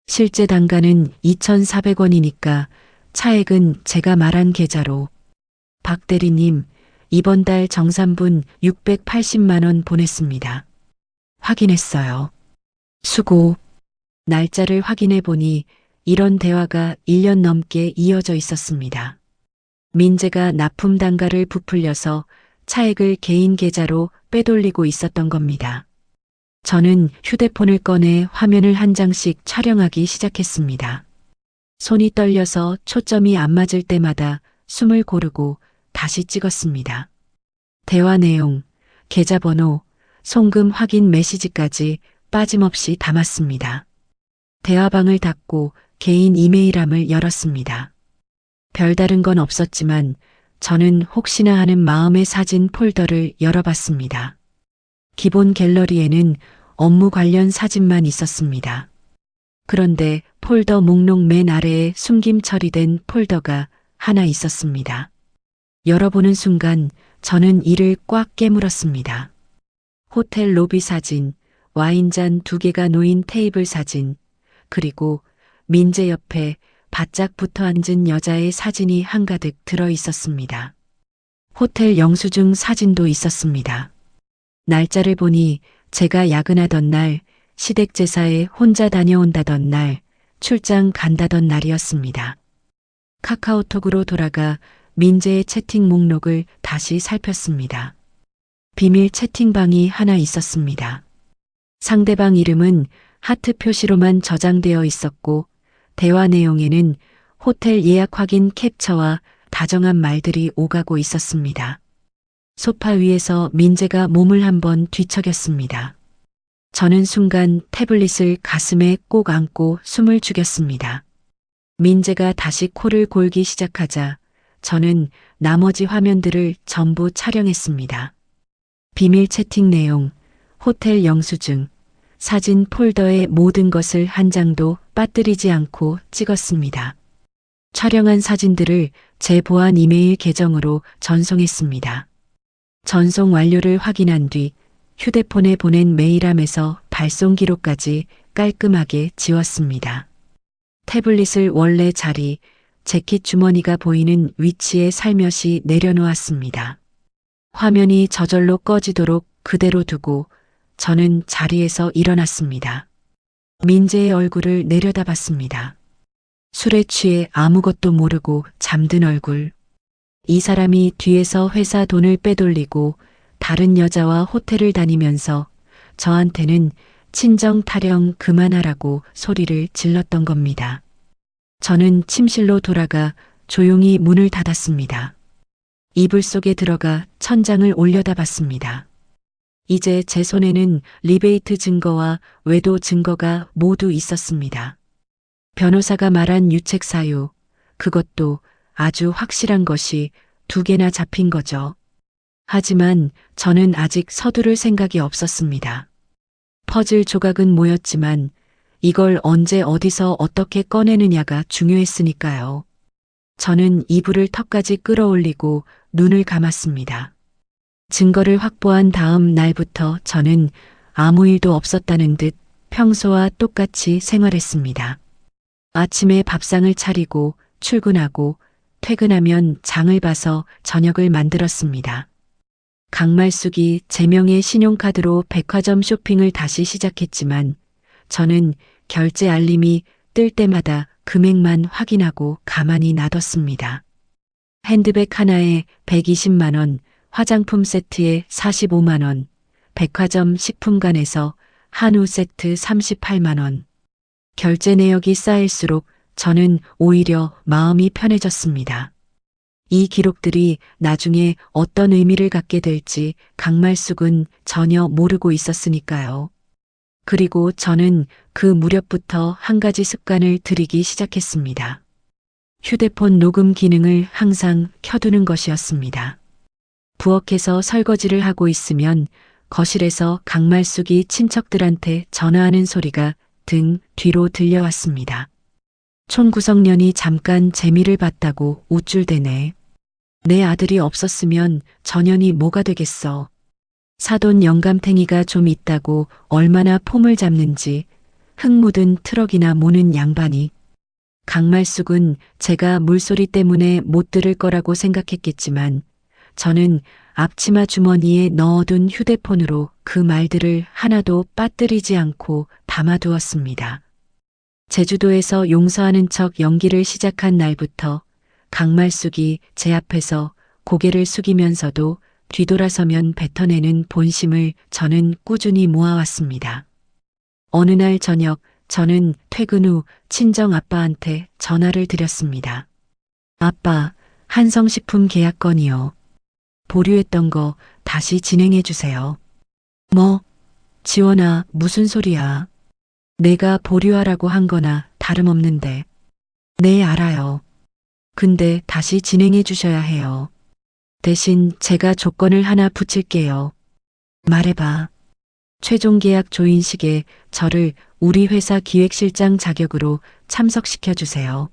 실제 단가는 2,400원이니까 차액은 제가 말한 계좌로. 박 대리님, 이번 달 정산분 680만 원 보냈습니다. 확인했어요. 수고. 날짜를 확인해 보니 이런 대화가 1년 넘게 이어져 있었습니다. 민재가 납품 단가를 부풀려서 차액을 개인 계좌로 빼돌리고 있었던 겁니다. 저는 휴대폰을 꺼내 화면을 한 장씩 촬영하기 시작했습니다. 손이 떨려서 초점이 안 맞을 때마다 숨을 고르고 다시 찍었습니다. 대화 내용, 계좌번호, 송금 확인 메시지까지 빠짐없이 담았습니다. 대화방을 닫고 개인 이메일함을 열었습니다. 별다른 건 없었지만 저는 혹시나 하는 마음의 사진 폴더를 열어봤습니다. 기본 갤러리에는 업무 관련 사진만 있었습니다. 그런데 폴더 목록 맨 아래에 숨김 처리된 폴더가 하나 있었습니다. 열어보는 순간 저는 이를 꽉 깨물었습니다. 호텔 로비 사진, 와인잔 2개가 놓인 테이블 사진, 그리고 민재 옆에 바짝 붙어 앉은 여자의 사진이 한가득 들어 있었습니다. 호텔 영수증 사진도 있었습니다. 날짜를 보니 제가 야근하던 날, 시댁제사에 혼자 다녀온다던 날, 출장 간다던 날이었습니다. 카카오톡으로 돌아가 민재의 채팅 목록을 다시 살폈습니다. 비밀 채팅방이 하나 있었습니다. 상대방 이름은 하트 표시로만 저장되어 있었고 대화 내용에는 호텔 예약 확인 캡처와 다정한 말들이 오가고 있었습니다. 소파 위에서 민재가 몸을 한번 뒤척였습니다. 저는 순간 태블릿을 가슴에 꼭 안고 숨을 죽였습니다. 민재가 다시 코를 골기 시작하자 저는 나머지 화면들을 전부 촬영했습니다. 비밀 채팅 내용, 호텔 영수증, 사진 폴더의 모든 것을 한 장도 빠뜨리지 않고 찍었습니다. 촬영한 사진들을 제 보안 이메일 계정으로 전송했습니다. 전송 완료를 확인한 뒤 휴대폰에 보낸 메일함에서 발송 기록까지 깔끔하게 지웠습니다. 태블릿을 원래 자리, 재킷 주머니가 보이는 위치에 살며시 내려놓았습니다. 화면이 저절로 꺼지도록 그대로 두고 저는 자리에서 일어났습니다. 민재의 얼굴을 내려다봤습니다. 술에 취해 아무것도 모르고 잠든 얼굴. 이 사람이 뒤에서 회사 돈을 빼돌리고 다른 여자와 호텔을 다니면서 저한테는 친정 타령 그만하라고 소리를 질렀던 겁니다. 저는 침실로 돌아가 조용히 문을 닫았습니다. 이불 속에 들어가 천장을 올려다봤습니다. 이제 제 손에는 리베이트 증거와 외도 증거가 모두 있었습니다. 변호사가 말한 유책 사유, 그것도 아주 확실한 것이 2개나 잡힌 거죠. 하지만 저는 아직 서두를 생각이 없었습니다. 퍼즐 조각은 모였지만 이걸 언제 어디서 어떻게 꺼내느냐가 중요했으니까요. 저는 이불을 턱까지 끌어올리고 눈을 감았습니다. 증거를 확보한 다음 날부터 저는 아무 일도 없었다는 듯 평소와 똑같이 생활했습니다. 아침에 밥상을 차리고 출근하고 퇴근하면 장을 봐서 저녁을 만들었습니다. 강말숙이 제 명의 신용카드로 백화점 쇼핑을 다시 시작했지만 저는 결제 알림이 뜰 때마다 금액만 확인하고 가만히 놔뒀습니다. 핸드백 하나에 120만 원, 화장품 세트에 45만 원, 백화점 식품관에서 한우 세트 38만 원. 결제 내역이 쌓일수록 저는 오히려 마음이 편해졌습니다. 이 기록들이 나중에 어떤 의미를 갖게 될지 강말숙은 전혀 모르고 있었으니까요. 그리고 저는 그 무렵부터 한 가지 습관을 들이기 시작했습니다. 휴대폰 녹음 기능을 항상 켜두는 것이었습니다. 부엌에서 설거지를 하고 있으면 거실에서 강말숙이 친척들한테 전화하는 소리가 등 뒤로 들려왔습니다. 촌구석년이 잠깐 재미를 봤다고 우쭐대네. 내 아들이 없었으면 전현이 뭐가 되겠어. 사돈 영감탱이가 좀 있다고 얼마나 폼을 잡는지 흙 묻은 트럭이나 모는 양반이. 강말숙은 제가 물소리 때문에 못 들을 거라고 생각했겠지만 저는 앞치마 주머니에 넣어둔 휴대폰으로 그 말들을 하나도 빠뜨리지 않고 담아두었습니다. 제주도에서 용서하는 척 연기를 시작한 날부터 강말숙이 제 앞에서 고개를 숙이면서도 뒤돌아서면 뱉어내는 본심을 저는 꾸준히 모아왔습니다. 어느 날 저녁 저는 퇴근 후 친정 아빠한테 전화를 드렸습니다. 아빠, 한성식품 계약 건이요. 보류했던 거 다시 진행해 주세요. 뭐? 지원아, 무슨 소리야. 내가 보류하라고 한 거나 다름없는데. 네, 알아요. 근데 다시 진행해 주셔야 해요. 대신 제가 조건을 하나 붙일게요. 말해봐. 최종 계약 조인식에 저를 우리 회사 기획실장 자격으로 참석시켜 주세요.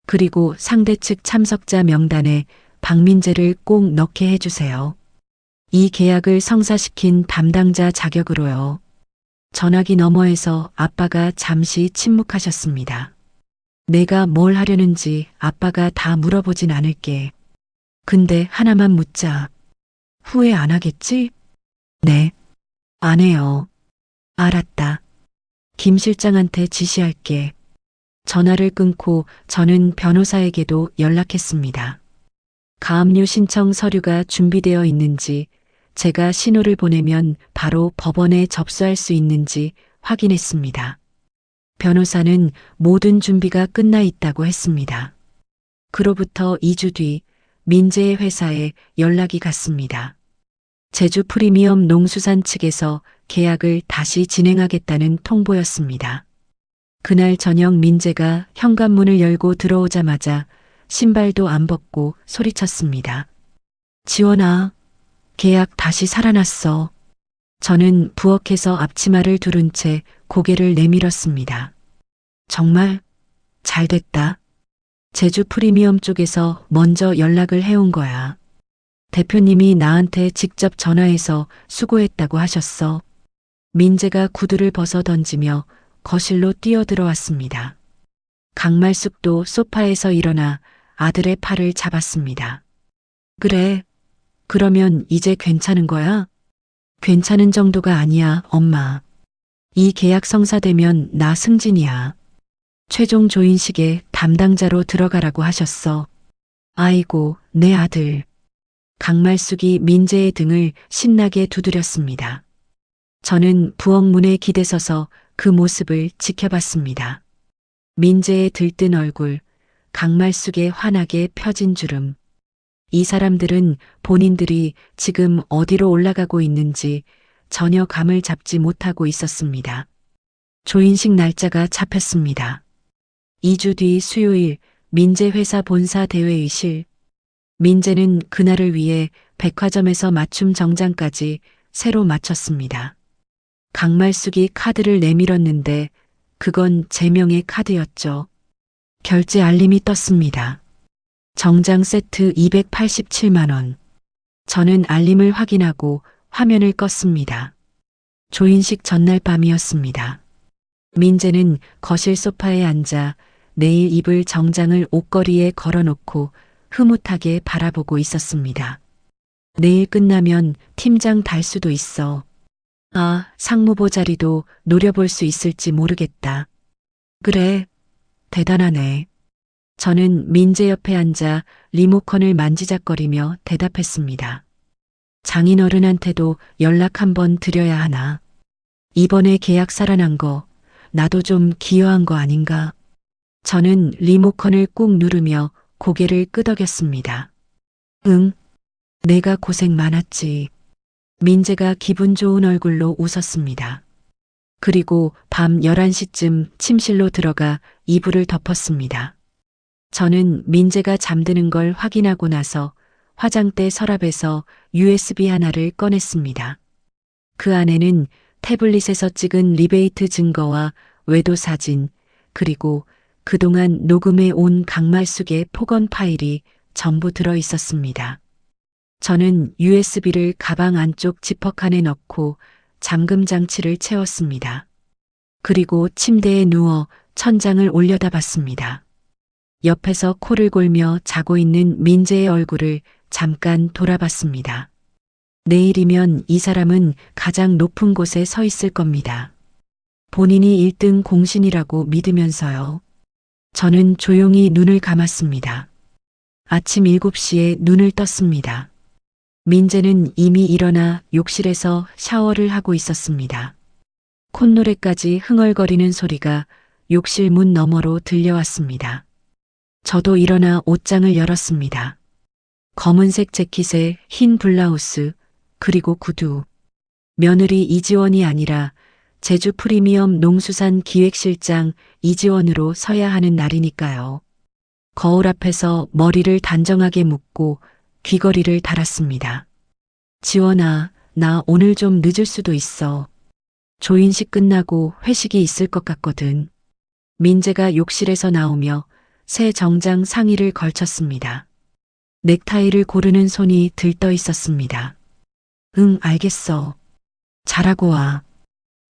그리고 상대 측 참석자 명단에 박민재를 꼭 넣게 해주세요. 이 계약을 성사시킨 담당자 자격으로요. 전화기 너머에서 아빠가 잠시 침묵하셨습니다. 내가 뭘 하려는지 아빠가 다 물어보진 않을게. 근데 하나만 묻자. 후회 안 하겠지? 네. 안 해요. 알았다. 김 실장한테 지시할게. 전화를 끊고 저는 변호사에게도 연락했습니다. 가압류 신청 서류가 준비되어 있는지, 제가 신호를 보내면 바로 법원에 접수할 수 있는지 확인했습니다. 변호사는 모든 준비가 끝나 있다고 했습니다. 그로부터 2주 뒤 민재의 회사에 연락이 갔습니다. 제주 프리미엄 농수산 측에서 계약을 다시 진행하겠다는 통보였습니다. 그날 저녁 민재가 현관문을 열고 들어오자마자 신발도 안 벗고 소리쳤습니다. 지원아, 계약 다시 살아났어. 저는 부엌에서 앞치마를 두른 채 고개를 내밀었습니다. 정말 잘 됐다. 제주 프리미엄 쪽에서 먼저 연락을 해온 거야. 대표님이 나한테 직접 전화해서 수고했다고 하셨어. 민재가 구두를 벗어 던지며 거실로 뛰어들어왔습니다. 강말숙도 소파에서 일어나 아들의 팔을 잡았습니다. 그래, 그러면 이제 괜찮은 거야? 괜찮은 정도가 아니야, 엄마. 이 계약 성사되면 나 승진이야. 최종 조인식의 담당자로 들어가라고 하셨어. 아이고, 내 아들. 강말숙이 민재의 등을 신나게 두드렸습니다. 저는 부엌 문에 기대서서 그 모습을 지켜봤습니다. 민재의 들뜬 얼굴, 강말숙의 환하게 펴진 주름. 이 사람들은 본인들이 지금 어디로 올라가고 있는지 전혀 감을 잡지 못하고 있었습니다. 조인식 날짜가 잡혔습니다. 2주 뒤 수요일 민재 회사 본사 대회의실. 민재는 그날을 위해 백화점에서 맞춤 정장까지 새로 맞췄습니다. 강말숙이 카드를 내밀었는데 그건 제명의 카드였죠. 결제 알림이 떴습니다. 정장 세트 287만 원. 저는 알림을 확인하고 화면을 껐습니다. 조인식 전날 밤이었습니다. 민재는 거실 소파에 앉아 내일 입을 정장을 옷걸이에 걸어놓고 흐뭇하게 바라보고 있었습니다. 내일 끝나면 팀장 달 수도 있어. 아, 상무보 자리도 노려볼 수 있을지 모르겠다. 그래, 대단하네. 저는 민재 옆에 앉아 리모컨을 만지작거리며 대답했습니다. 장인어른한테도 연락 한번 드려야 하나. 이번에 계약 살아난 거 나도 좀 기여한 거 아닌가. 저는 리모컨을 꾹 누르며 고개를 끄덕였습니다. 응, 내가 고생 많았지. 민재가 기분 좋은 얼굴로 웃었습니다. 그리고 밤 11시쯤 침실로 들어가 이불을 덮었습니다. 저는 민재가 잠드는 걸 확인하고 나서 화장대 서랍에서 USB 하나를 꺼냈습니다. 그 안에는 태블릿에서 찍은 리베이트 증거와 외도 사진, 그리고 그동안 녹음해 온 강말숙의 폭언 파일이 전부 들어 있었습니다. 저는 USB를 가방 안쪽 지퍼칸에 넣고 잠금 장치를 채웠습니다. 그리고 침대에 누워 천장을 올려다봤습니다. 옆에서 코를 골며 자고 있는 민재의 얼굴을 잠깐 돌아봤습니다. 내일이면 이 사람은 가장 높은 곳에 서 있을 겁니다. 본인이 1등 공신이라고 믿으면서요. 저는 조용히 눈을 감았습니다. 아침 7시에 눈을 떴습니다. 민재는 이미 일어나 욕실에서 샤워를 하고 있었습니다. 콧노래까지 흥얼거리는 소리가 욕실 문 너머로 들려왔습니다. 저도 일어나 옷장을 열었습니다. 검은색 재킷에 흰 블라우스, 그리고 구두. 며느리 이지원이 아니라 제주 프리미엄 농수산 기획실장 이지원으로 서야 하는 날이니까요. 거울 앞에서 머리를 단정하게 묶고 귀걸이를 달았습니다. 지원아, 나 오늘 좀 늦을 수도 있어. 조인식 끝나고 회식이 있을 것 같거든. 민재가 욕실에서 나오며 새 정장 상의를 걸쳤습니다. 넥타이를 고르는 손이 들떠 있었습니다. 응, 알겠어. 잘하고 와.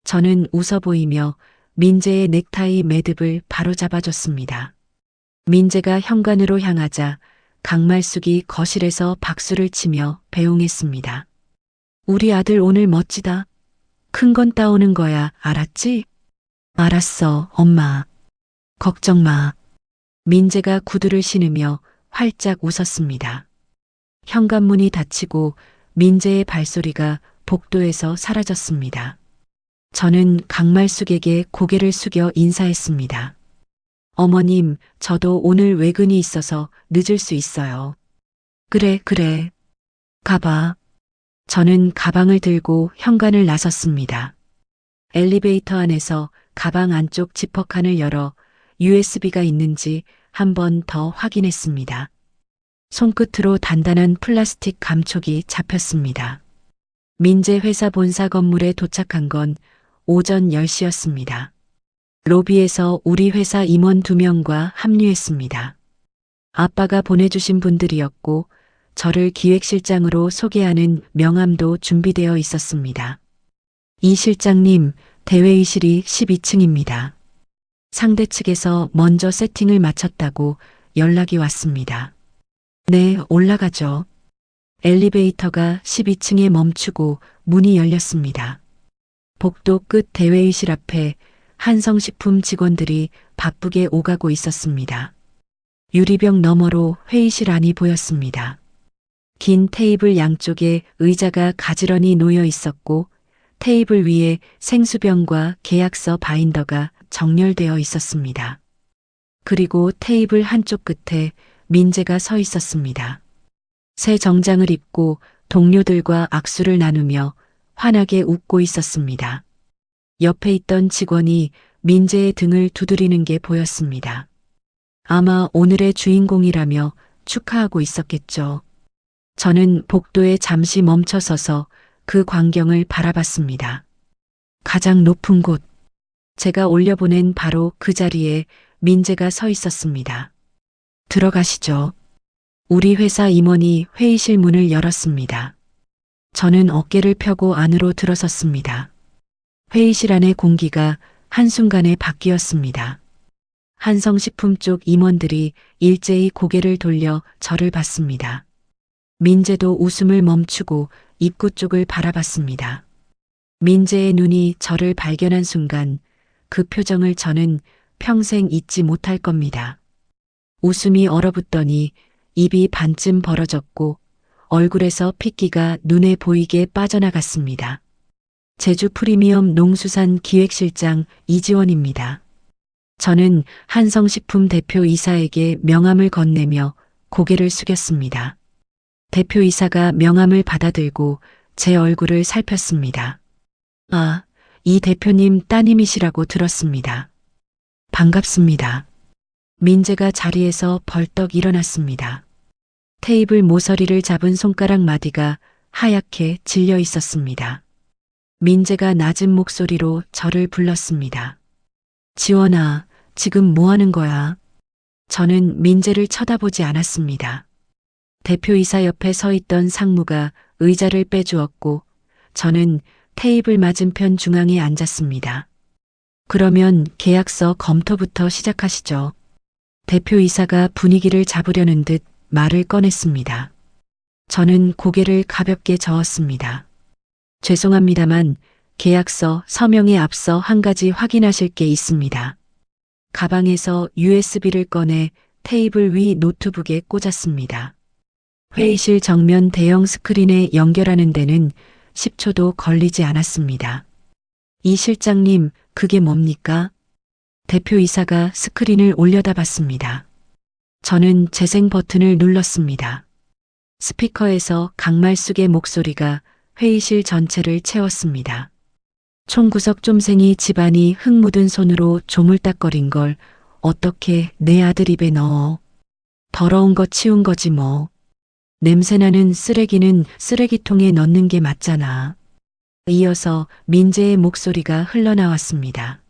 저는 웃어 보이며 민재의 넥타이 매듭을 바로 잡아줬습니다. 민재가 현관으로 향하자 강말숙이 거실에서 박수를 치며 배웅했습니다. 우리 아들 오늘 멋지다. 큰 건 따오는 거야, 알았지? 알았어, 엄마. 걱정 마. 민재가 구두를 신으며 활짝 웃었습니다. 현관문이 닫히고 민재의 발소리가 복도에서 사라졌습니다. 저는 강말숙에게 고개를 숙여 인사했습니다. 어머님, 저도 오늘 외근이 있어서 늦을 수 있어요. 그래, 그래. 가봐. 저는 가방을 들고 현관을 나섰습니다. 엘리베이터 안에서 가방 안쪽 지퍼칸을 열어 USB가 있는지 한 번 더 확인했습니다. 손끝으로 단단한 플라스틱 감촉이 잡혔습니다. 민재 회사 본사 건물에 도착한 건 오전 10시였습니다. 로비에서 우리 회사 임원 2명과 합류했습니다. 아빠가 보내주신 분들이었고 저를 기획실장으로 소개하는 명함도 준비되어 있었습니다. 이 실장님, 대회의실이 12층입니다. 상대 측에서 먼저 세팅을 마쳤다고 연락이 왔습니다. 네, 올라가죠. 엘리베이터가 12층에 멈추고 문이 열렸습니다. 복도 끝 대회의실 앞에 한성식품 직원들이 바쁘게 오가고 있었습니다. 유리병 너머로 회의실 안이 보였습니다. 긴 테이블 양쪽에 의자가 가지런히 놓여 있었고 테이블 위에 생수병과 계약서 바인더가 정렬되어 있었습니다. 그리고 테이블 한쪽 끝에 민재가 서 있었습니다. 새 정장을 입고 동료들과 악수를 나누며 환하게 웃고 있었습니다. 옆에 있던 직원이 민재의 등을 두드리는 게 보였습니다. 아마 오늘의 주인공이라며 축하하고 있었겠죠. 저는 복도에 잠시 멈춰서서 그 광경을 바라봤습니다. 가장 높은 곳. 제가 올려보낸 바로 그 자리에 민재가 서 있었습니다. 들어가시죠. 우리 회사 임원이 회의실 문을 열었습니다. 저는 어깨를 펴고 안으로 들어섰습니다. 회의실 안의 공기가 한순간에 바뀌었습니다. 한성식품 쪽 임원들이 일제히 고개를 돌려 저를 봤습니다. 민재도 웃음을 멈추고 입구 쪽을 바라봤습니다. 민재의 눈이 저를 발견한 순간 그 표정을 저는 평생 잊지 못할 겁니다. 웃음이 얼어붙더니 입이 반쯤 벌어졌고 얼굴에서 핏기가 눈에 보이게 빠져나갔습니다. 제주 프리미엄 농수산 기획실장 이지원입니다. 저는 한성식품 대표이사에게 명함을 건네며 고개를 숙였습니다. 대표이사가 명함을 받아들고 제 얼굴을 살폈습니다. 아, 이 대표님 따님이시라고 들었습니다. 반갑습니다. 민재가 자리에서 벌떡 일어났습니다. 테이블 모서리를 잡은 손가락 마디가 하얗게 질려 있었습니다. 민재가 낮은 목소리로 저를 불렀습니다. 지원아, 지금 뭐 하는 거야? 저는 민재를 쳐다보지 않았습니다. 대표이사 옆에 서 있던 상무가 의자를 빼주었고 저는 테이블 맞은편 중앙에 앉았습니다. 그러면 계약서 검토부터 시작하시죠. 대표이사가 분위기를 잡으려는 듯 말을 꺼냈습니다. 저는 고개를 가볍게 저었습니다. 죄송합니다만 계약서 서명에 앞서 한 가지 확인하실 게 있습니다. 가방에서 USB를 꺼내 테이블 위 노트북에 꽂았습니다. 회의실 정면 대형 스크린에 연결하는 데는 10초도 걸리지 않았습니다. 이 실장님, 그게 뭡니까? 대표이사가 스크린을 올려다봤습니다. 저는 재생 버튼을 눌렀습니다. 스피커에서 강말숙의 목소리가 회의실 전체를 채웠습니다. 총구석 쫌생이 집안이 흙 묻은 손으로 조물딱거린 걸 어떻게 내 아들 입에 넣어. 더러운 거 치운 거지 뭐. 냄새나는 쓰레기는 쓰레기통에 넣는 게 맞잖아. 이어서 민재의 목소리가 흘러나왔습니다.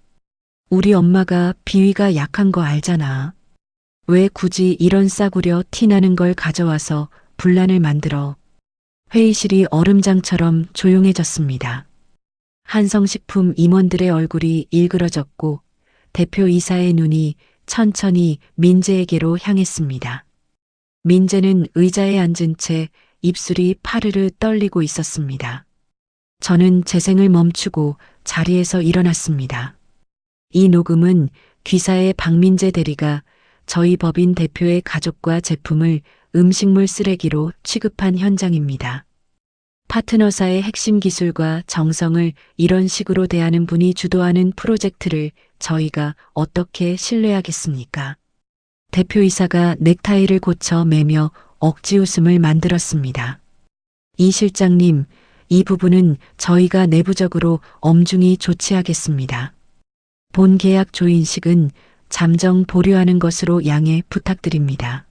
우리 엄마가 비위가 약한 거 알잖아. 왜 굳이 이런 싸구려 티나는 걸 가져와서 분란을 만들어. 회의실이 얼음장처럼 조용해졌습니다. 한성식품 임원들의 얼굴이 일그러졌고 대표이사의 눈이 천천히 민재에게로 향했습니다. 민재는 의자에 앉은 채 입술이 파르르 떨리고 있었습니다. 저는 재생을 멈추고 자리에서 일어났습니다. 이 녹음은 귀사의 박민재 대리가 저희 법인 대표의 가족과 제품을 음식물 쓰레기로 취급한 현장입니다. 파트너사의 핵심 기술과 정성을 이런 식으로 대하는 분이 주도하는 프로젝트를 저희가 어떻게 신뢰하겠습니까? 대표이사가 넥타이를 고쳐 매며 억지 웃음을 만들었습니다. 이 실장님, 이 부분은 저희가 내부적으로 엄중히 조치하겠습니다. 본 계약 조인식은 잠정 보류하는 것으로 양해 부탁드립니다.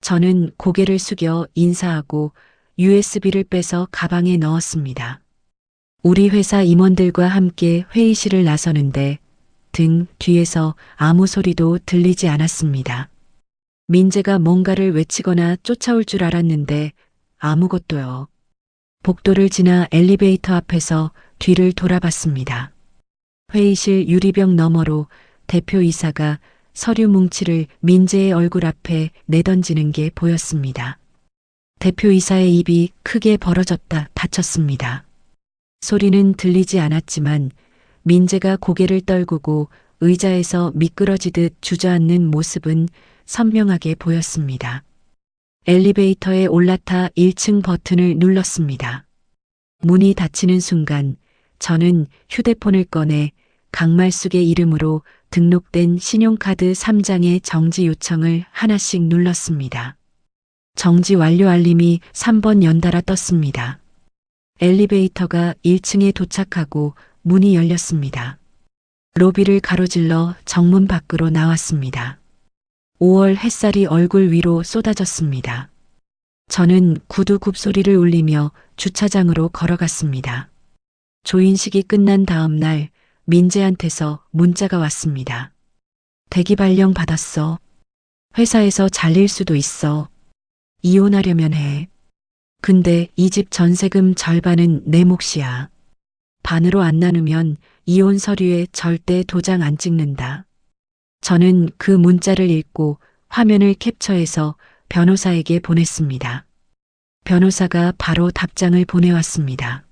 저는 고개를 숙여 인사하고 USB를 빼서 가방에 넣었습니다. 우리 회사 임원들과 함께 회의실을 나서는데 등 뒤에서 아무 소리도 들리지 않았습니다. 민재가 뭔가를 외치거나 쫓아올 줄 알았는데 아무것도요. 복도를 지나 엘리베이터 앞에서 뒤를 돌아봤습니다. 회의실 유리병 너머로 대표이사가 서류 뭉치를 민재의 얼굴 앞에 내던지는 게 보였습니다. 대표이사의 입이 크게 벌어졌다 닫혔습니다. 소리는 들리지 않았지만 민재가 고개를 떨구고 의자에서 미끄러지듯 주저앉는 모습은 선명하게 보였습니다. 엘리베이터에 올라타 1층 버튼을 눌렀습니다. 문이 닫히는 순간 저는 휴대폰을 꺼내 강말숙의 이름으로 등록된 신용카드 3장의 정지 요청을 하나씩 눌렀습니다. 정지 완료 알림이 3번 연달아 떴습니다. 엘리베이터가 1층에 도착하고 문이 열렸습니다. 로비를 가로질러 정문 밖으로 나왔습니다. 5월 햇살이 얼굴 위로 쏟아졌습니다. 저는 구두 굽소리를 울리며 주차장으로 걸어갔습니다. 조인식이 끝난 다음 날 민재한테서 문자가 왔습니다. 대기 발령 받았어. 회사에서 잘릴 수도 있어. 이혼하려면 해. 근데 이 집 전세금 절반은 내 몫이야. 반으로 안 나누면 이혼 서류에 절대 도장 안 찍는다. 저는 그 문자를 읽고 화면을 캡처해서 변호사에게 보냈습니다. 변호사가 바로 답장을 보내왔습니다.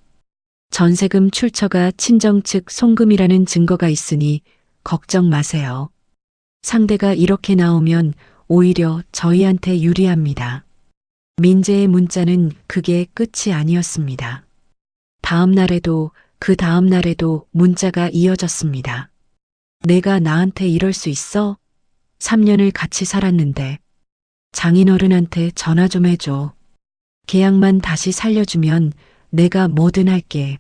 전세금 출처가 친정 측 송금이라는 증거가 있으니 걱정 마세요. 상대가 이렇게 나오면 오히려 저희한테 유리합니다. 민재의 문자는 그게 끝이 아니었습니다. 다음 날에도 그 다음 날에도 문자가 이어졌습니다. 내가 나한테 이럴 수 있어? 3년을 같이 살았는데. 장인어른한테 전화 좀 해줘. 계약만 다시 살려주면 내가 뭐든 할게.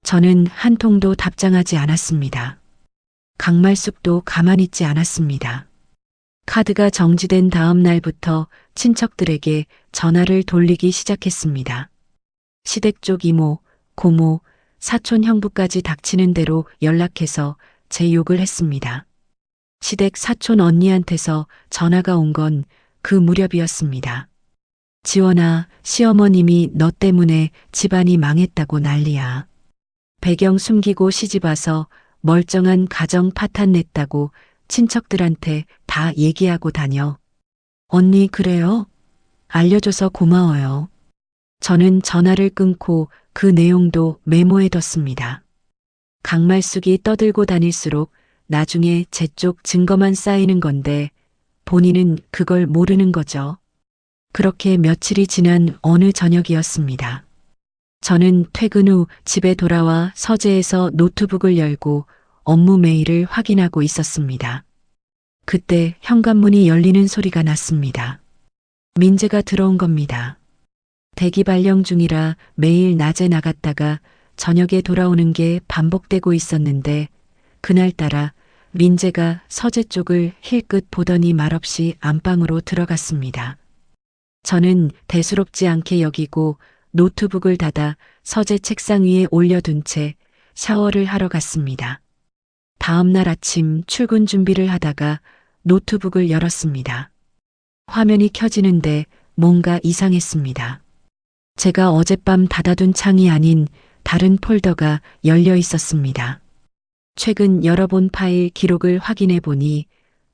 저는 한 통도 답장하지 않았습니다. 강말숙도 가만히 있지 않았습니다. 카드가 정지된 다음 날부터 친척들에게 전화를 돌리기 시작했습니다. 시댁 쪽 이모, 고모, 사촌 형부까지 닥치는 대로 연락해서 제 욕을 했습니다. 시댁 사촌 언니한테서 전화가 온 건 그 무렵이었습니다. 지원아, 시어머님이 너 때문에 집안이 망했다고 난리야. 배경 숨기고 시집와서 멀쩡한 가정 파탄 냈다고 친척들한테 다 얘기하고 다녀. 언니 그래요? 알려줘서 고마워요. 저는 전화를 끊고 그 내용도 메모해뒀습니다. 강말숙이 떠들고 다닐수록 나중에 제 쪽 증거만 쌓이는 건데 본인은 그걸 모르는 거죠. 그렇게 며칠이 지난 어느 저녁이었습니다. 저는 퇴근 후 집에 돌아와 서재에서 노트북을 열고 업무 메일을 확인하고 있었습니다. 그때 현관문이 열리는 소리가 났습니다. 민재가 들어온 겁니다. 대기 발령 중이라 매일 낮에 나갔다가 저녁에 돌아오는 게 반복되고 있었는데 그날따라 민재가 서재 쪽을 힐끗 보더니 말없이 안방으로 들어갔습니다. 저는 대수롭지 않게 여기고 노트북을 닫아 서재 책상 위에 올려둔 채 샤워를 하러 갔습니다. 다음 날 아침 출근 준비를 하다가 노트북을 열었습니다. 화면이 켜지는데 뭔가 이상했습니다. 제가 어젯밤 닫아둔 창이 아닌 다른 폴더가 열려 있었습니다. 최근 열어본 파일 기록을 확인해 보니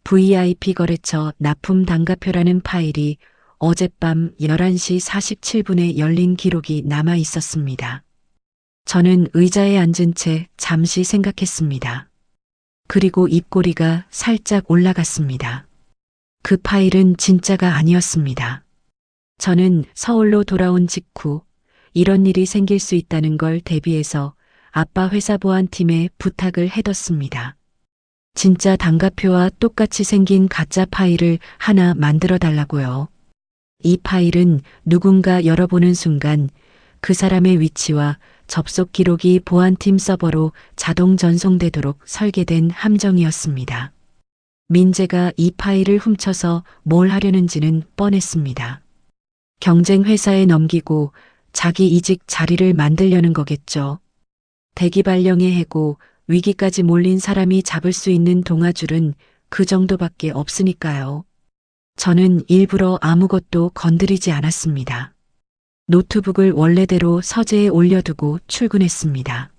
VIP 거래처 납품 단가표라는 파일이 어젯밤 11시 47분에 열린 기록이 남아 있었습니다. 저는 의자에 앉은 채 잠시 생각했습니다. 그리고 입꼬리가 살짝 올라갔습니다. 그 파일은 진짜가 아니었습니다. 저는 서울로 돌아온 직후 이런 일이 생길 수 있다는 걸 대비해서 아빠 회사 보안팀에 부탁을 해뒀습니다. 진짜 단가표와 똑같이 생긴 가짜 파일을 하나 만들어 달라고요. 이 파일은 누군가 열어보는 순간 그 사람의 위치와 접속 기록이 보안팀 서버로 자동 전송되도록 설계된 함정이었습니다. 민재가 이 파일을 훔쳐서 뭘 하려는지는 뻔했습니다. 경쟁 회사에 넘기고 자기 이직 자리를 만들려는 거겠죠. 대기 발령의 해고, 위기까지 몰린 사람이 잡을 수 있는 동아줄은 그 정도밖에 없으니까요. 저는 일부러 아무것도 건드리지 않았습니다. 노트북을 원래대로 서재에 올려두고 출근했습니다.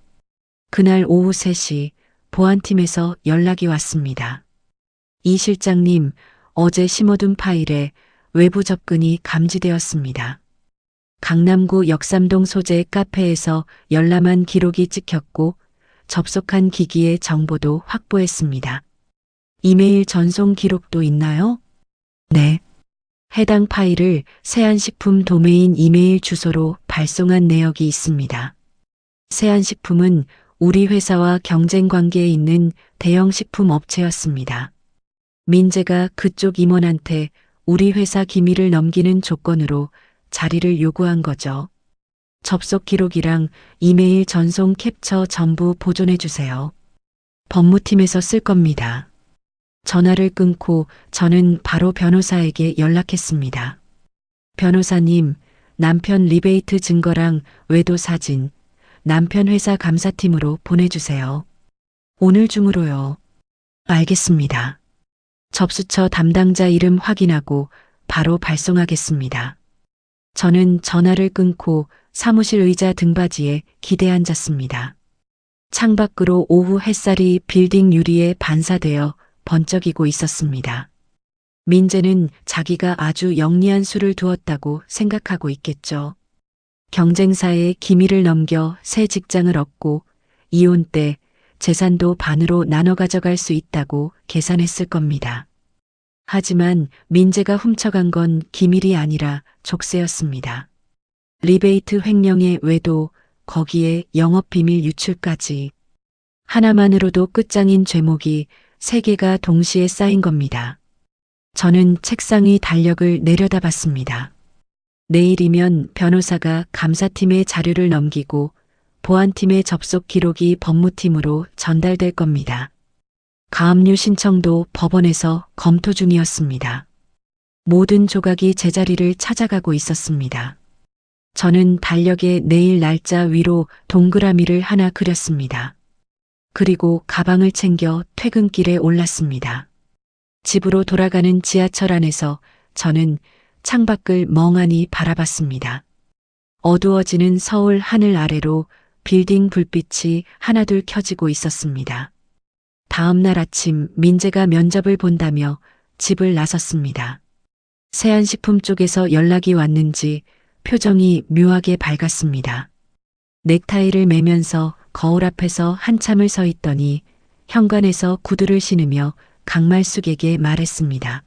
그날 오후 3시 보안팀에서 연락이 왔습니다. 이 실장님, 어제 심어둔 파일에 외부 접근이 감지되었습니다. 강남구 역삼동 소재 카페에서 열람한 기록이 찍혔고 접속한 기기의 정보도 확보했습니다. 이메일 전송 기록도 있나요? 네. 해당 파일을 세안식품 도메인 이메일 주소로 발송한 내역이 있습니다. 세안식품은 우리 회사와 경쟁 관계에 있는 대형 식품 업체였습니다. 민재가 그쪽 임원한테 우리 회사 기밀을 넘기는 조건으로 자리를 요구한 거죠. 접속 기록이랑 이메일 전송 캡처 전부 보존해 주세요. 법무팀에서 쓸 겁니다. 전화를 끊고 저는 바로 변호사에게 연락했습니다. 변호사님, 남편 리베이트 증거랑 외도 사진, 남편 회사 감사팀으로 보내주세요. 오늘 중으로요. 알겠습니다. 접수처 담당자 이름 확인하고 바로 발송하겠습니다. 저는 전화를 끊고 사무실 의자 등받이에 기대 앉았습니다. 창밖으로 오후 햇살이 빌딩 유리에 반사되어 번쩍이고 있었습니다. 민재는 자기가 아주 영리한 수를 두었다고 생각하고 있겠죠. 경쟁사에 기밀을 넘겨 새 직장을 얻고 이혼 때 재산도 반으로 나눠 가져갈 수 있다고 계산했을 겁니다. 하지만 민재가 훔쳐간 건 기밀이 아니라 족쇄였습니다. 리베이트 횡령의 외도, 거기에 영업비밀 유출까지. 하나만으로도 끝장인 죄목이 3개가 동시에 쌓인 겁니다. 저는 책상 위 달력을 내려다봤습니다. 내일이면 변호사가 감사팀에 자료를 넘기고 보안팀의 접속 기록이 법무팀으로 전달될 겁니다. 가압류 신청도 법원에서 검토 중이었습니다. 모든 조각이 제자리를 찾아가고 있었습니다. 저는 달력에 내일 날짜 위로 동그라미를 하나 그렸습니다. 그리고 가방을 챙겨 퇴근길에 올랐습니다. 집으로 돌아가는 지하철 안에서 저는 창밖을 멍하니 바라봤습니다. 어두워지는 서울 하늘 아래로 빌딩 불빛이 하나둘 켜지고 있었습니다. 다음 날 아침 민재가 면접을 본다며 집을 나섰습니다. 세안식품 쪽에서 연락이 왔는지 표정이 묘하게 밝았습니다. 넥타이를 매면서 거울 앞에서 한참을 서 있더니 현관에서 구두를 신으며 강말숙에게 말했습니다.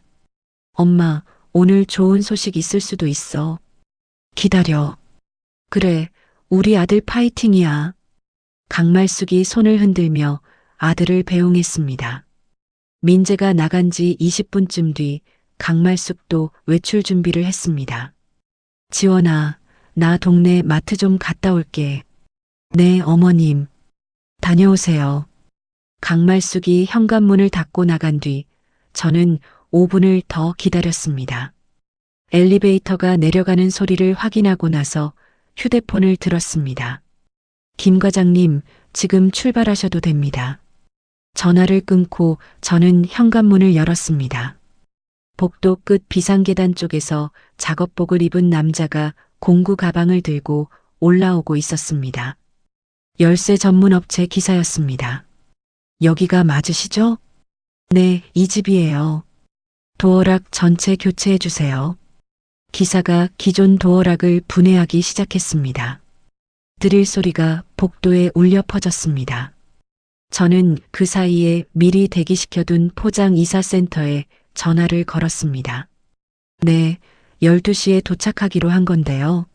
엄마, 오늘 좋은 소식 있을 수도 있어. 기다려. 그래, 우리 아들 파이팅이야. 강말숙이 손을 흔들며 아들을 배웅했습니다. 민재가 나간 지 20분쯤 뒤 강말숙도 외출 준비를 했습니다. 지원아, 나 동네 마트 좀 갔다 올게. 네, 어머님. 다녀오세요. 강말숙이 현관문을 닫고 나간 뒤 저는 5분을 더 기다렸습니다. 엘리베이터가 내려가는 소리를 확인하고 나서 휴대폰을 들었습니다. 김 과장님, 지금 출발하셔도 됩니다. 전화를 끊고 저는 현관문을 열었습니다. 복도 끝 비상계단 쪽에서 작업복을 입은 남자가 공구 가방을 들고 올라오고 있었습니다. 열쇠 전문 업체 기사였습니다. 여기가 맞으시죠? 네, 이 집이에요. 도어락 전체 교체해 주세요. 기사가 기존 도어락을 분해하기 시작했습니다. 드릴 소리가 복도에 울려 퍼졌습니다. 저는 그 사이에 미리 대기시켜둔 포장 이사센터에 전화를 걸었습니다. 네, 12시에 도착하기로 한 건데요.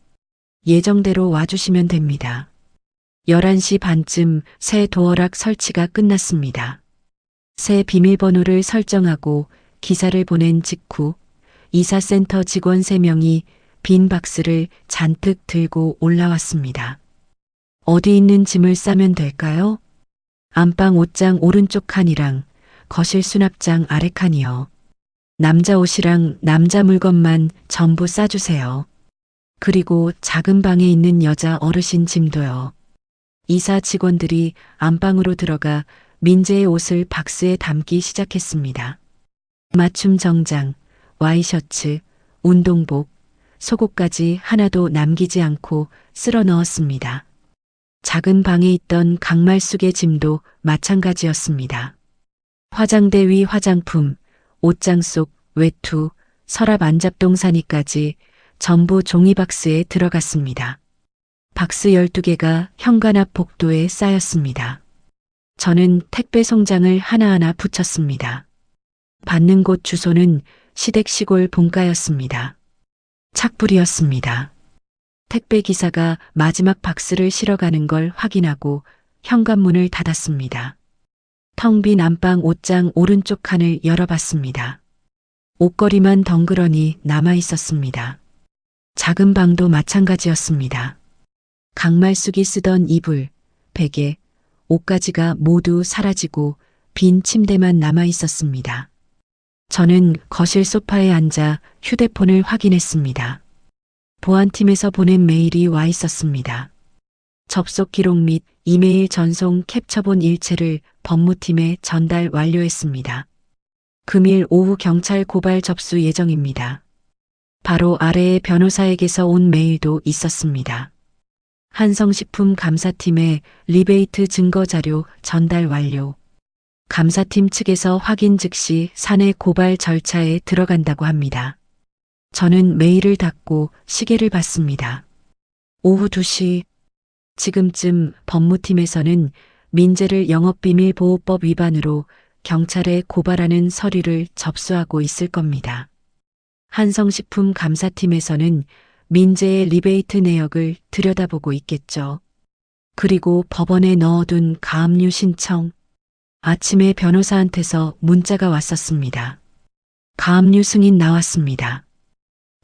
예정대로 와주시면 됩니다. 11시 반쯤 새 도어락 설치가 끝났습니다. 새 비밀번호를 설정하고 기사를 보낸 직후 이사센터 직원 3명이 빈 박스를 잔뜩 들고 올라왔습니다. 어디 있는 짐을 싸면 될까요? 안방 옷장 오른쪽 칸이랑 거실 수납장 아래 칸이요. 남자 옷이랑 남자 물건만 전부 싸주세요. 그리고 작은 방에 있는 여자 어르신 짐도요. 이사 직원들이 안방으로 들어가 민재의 옷을 박스에 담기 시작했습니다. 맞춤 정장, 와이셔츠, 운동복, 속옷까지 하나도 남기지 않고 쓸어 넣었습니다. 작은 방에 있던 강말숙의 짐도 마찬가지였습니다. 화장대 위 화장품, 옷장 속 외투, 서랍 안잡동사니까지 전부 종이박스에 들어갔습니다. 박스 12개가 현관 앞 복도에 쌓였습니다. 저는 택배 송장을 하나하나 붙였습니다. 받는 곳 주소는 시댁 시골 본가였습니다. 착불이었습니다. 택배 기사가 마지막 박스를 실어가는 걸 확인하고 현관문을 닫았습니다. 텅 빈 안방 옷장 오른쪽 칸을 열어봤습니다. 옷걸이만 덩그러니 남아 있었습니다. 작은 방도 마찬가지였습니다. 강말숙이 쓰던 이불, 베개, 옷가지가 모두 사라지고 빈 침대만 남아 있었습니다. 저는 거실 소파에 앉아 휴대폰을 확인했습니다. 보안팀에서 보낸 메일이 와 있었습니다. 접속 기록 및 이메일 전송 캡처본 일체를 법무팀에 전달 완료했습니다. 금일 오후 경찰 고발 접수 예정입니다. 바로 아래에 변호사에게서 온 메일도 있었습니다. 한성식품 감사팀에 리베이트 증거 자료 전달 완료. 감사팀 측에서 확인 즉시 사내 고발 절차에 들어간다고 합니다. 저는 메일을 닫고 시계를 봤습니다. 오후 2시. 지금쯤 법무팀에서는 민재를 영업비밀보호법 위반으로 경찰에 고발하는 서류를 접수하고 있을 겁니다. 한성식품 감사팀에서는 민재의 리베이트 내역을 들여다보고 있겠죠. 그리고 법원에 넣어둔 가압류 신청. 아침에 변호사한테서 문자가 왔었습니다. 가압류 승인 나왔습니다.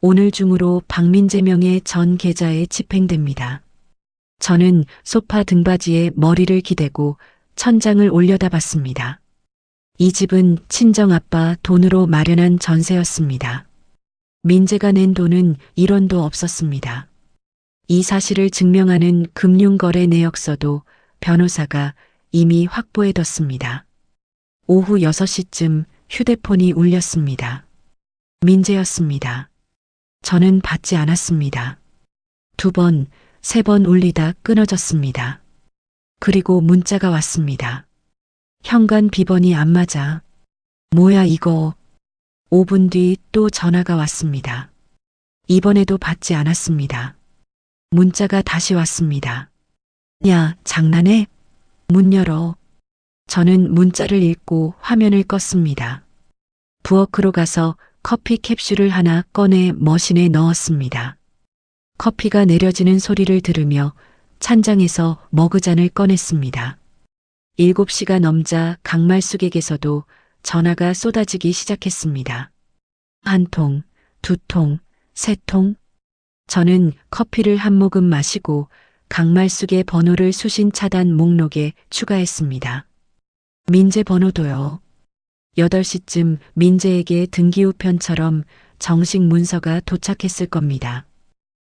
오늘 중으로 박민재 명의 전 계좌에 집행됩니다. 저는 소파 등받이에 머리를 기대고 천장을 올려다봤습니다. 이 집은 친정아빠 돈으로 마련한 전세였습니다. 민재가 낸 돈은 1원도 없었습니다. 이 사실을 증명하는 금융거래 내역서도 변호사가 이미 확보해뒀습니다. 오후 6시쯤 휴대폰이 울렸습니다. 민재였습니다. 저는 받지 않았습니다. 2번, 3번 울리다 끊어졌습니다. 그리고 문자가 왔습니다. 현관 비번이 안 맞아. 뭐야 이거. 5분 뒤 또 전화가 왔습니다. 이번에도 받지 않았습니다. 문자가 다시 왔습니다. 야, 장난해? 문 열어. 저는 문자를 읽고 화면을 껐습니다. 부엌으로 가서 커피 캡슐을 하나 꺼내 머신에 넣었습니다. 커피가 내려지는 소리를 들으며 찬장에서 머그잔을 꺼냈습니다. 7시가 넘자 강말숙에게서도 전화가 쏟아지기 시작했습니다. 1통, 2통, 3통. 저는 커피를 한 모금 마시고 강말숙의 번호를 수신 차단 목록에 추가했습니다. 민재 번호도요. 8시쯤 민재에게 등기우편처럼 정식 문서가 도착했을 겁니다.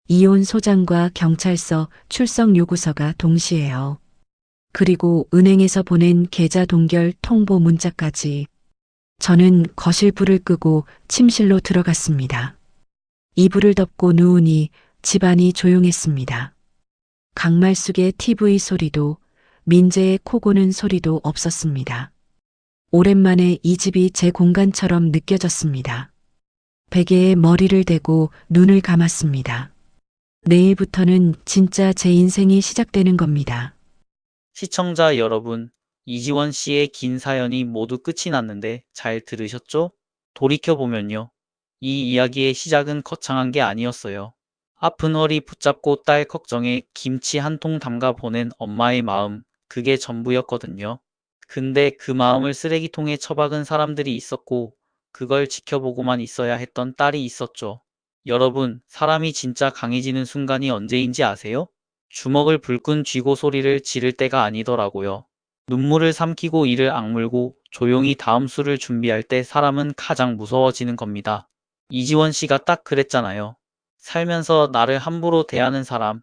이혼 소장과 경찰서 출석 요구서가 동시에요. 그리고 은행에서 보낸 계좌 동결 통보 문자까지. 저는 거실 불을 끄고 침실로 들어갔습니다. 이불을 덮고 누우니 집안이 조용했습니다. 강말숙의 TV 소리도 민재의 코 고는 소리도 없었습니다. 오랜만에 이 집이 제 공간처럼 느껴졌습니다. 베개에 머리를 대고 눈을 감았습니다. 내일부터는 진짜 제 인생이 시작되는 겁니다. 시청자 여러분, 이지원 씨의 긴 사연이 모두 끝이 났는데 잘 들으셨죠? 돌이켜보면요. 이 이야기의 시작은 거창한 게 아니었어요. 아픈 허리 붙잡고 딸 걱정에 김치 한 통 담가 보낸 엄마의 마음, 그게 전부였거든요. 근데 그 마음을 쓰레기통에 처박은 사람들이 있었고, 그걸 지켜보고만 있어야 했던 딸이 있었죠. 여러분, 사람이 진짜 강해지는 순간이 언제인지 아세요? 주먹을 불끈 쥐고 소리를 지를 때가 아니더라고요. 눈물을 삼키고 이를 악물고 조용히 다음 수를 준비할 때 사람은 가장 무서워지는 겁니다. 이지원 씨가 딱 그랬잖아요. 살면서 나를 함부로 대하는 사람,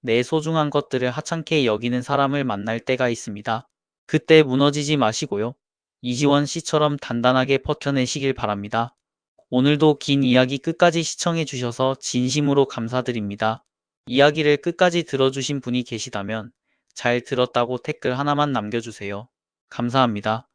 내 소중한 것들을 하찮게 여기는 사람을 만날 때가 있습니다. 그때 무너지지 마시고요. 이지원 씨처럼 단단하게 버텨내시길 바랍니다. 오늘도 긴 이야기 끝까지 시청해 주셔서 진심으로 감사드립니다. 이야기를 끝까지 들어주신 분이 계시다면 잘 들었다고 댓글 하나만 남겨주세요. 감사합니다.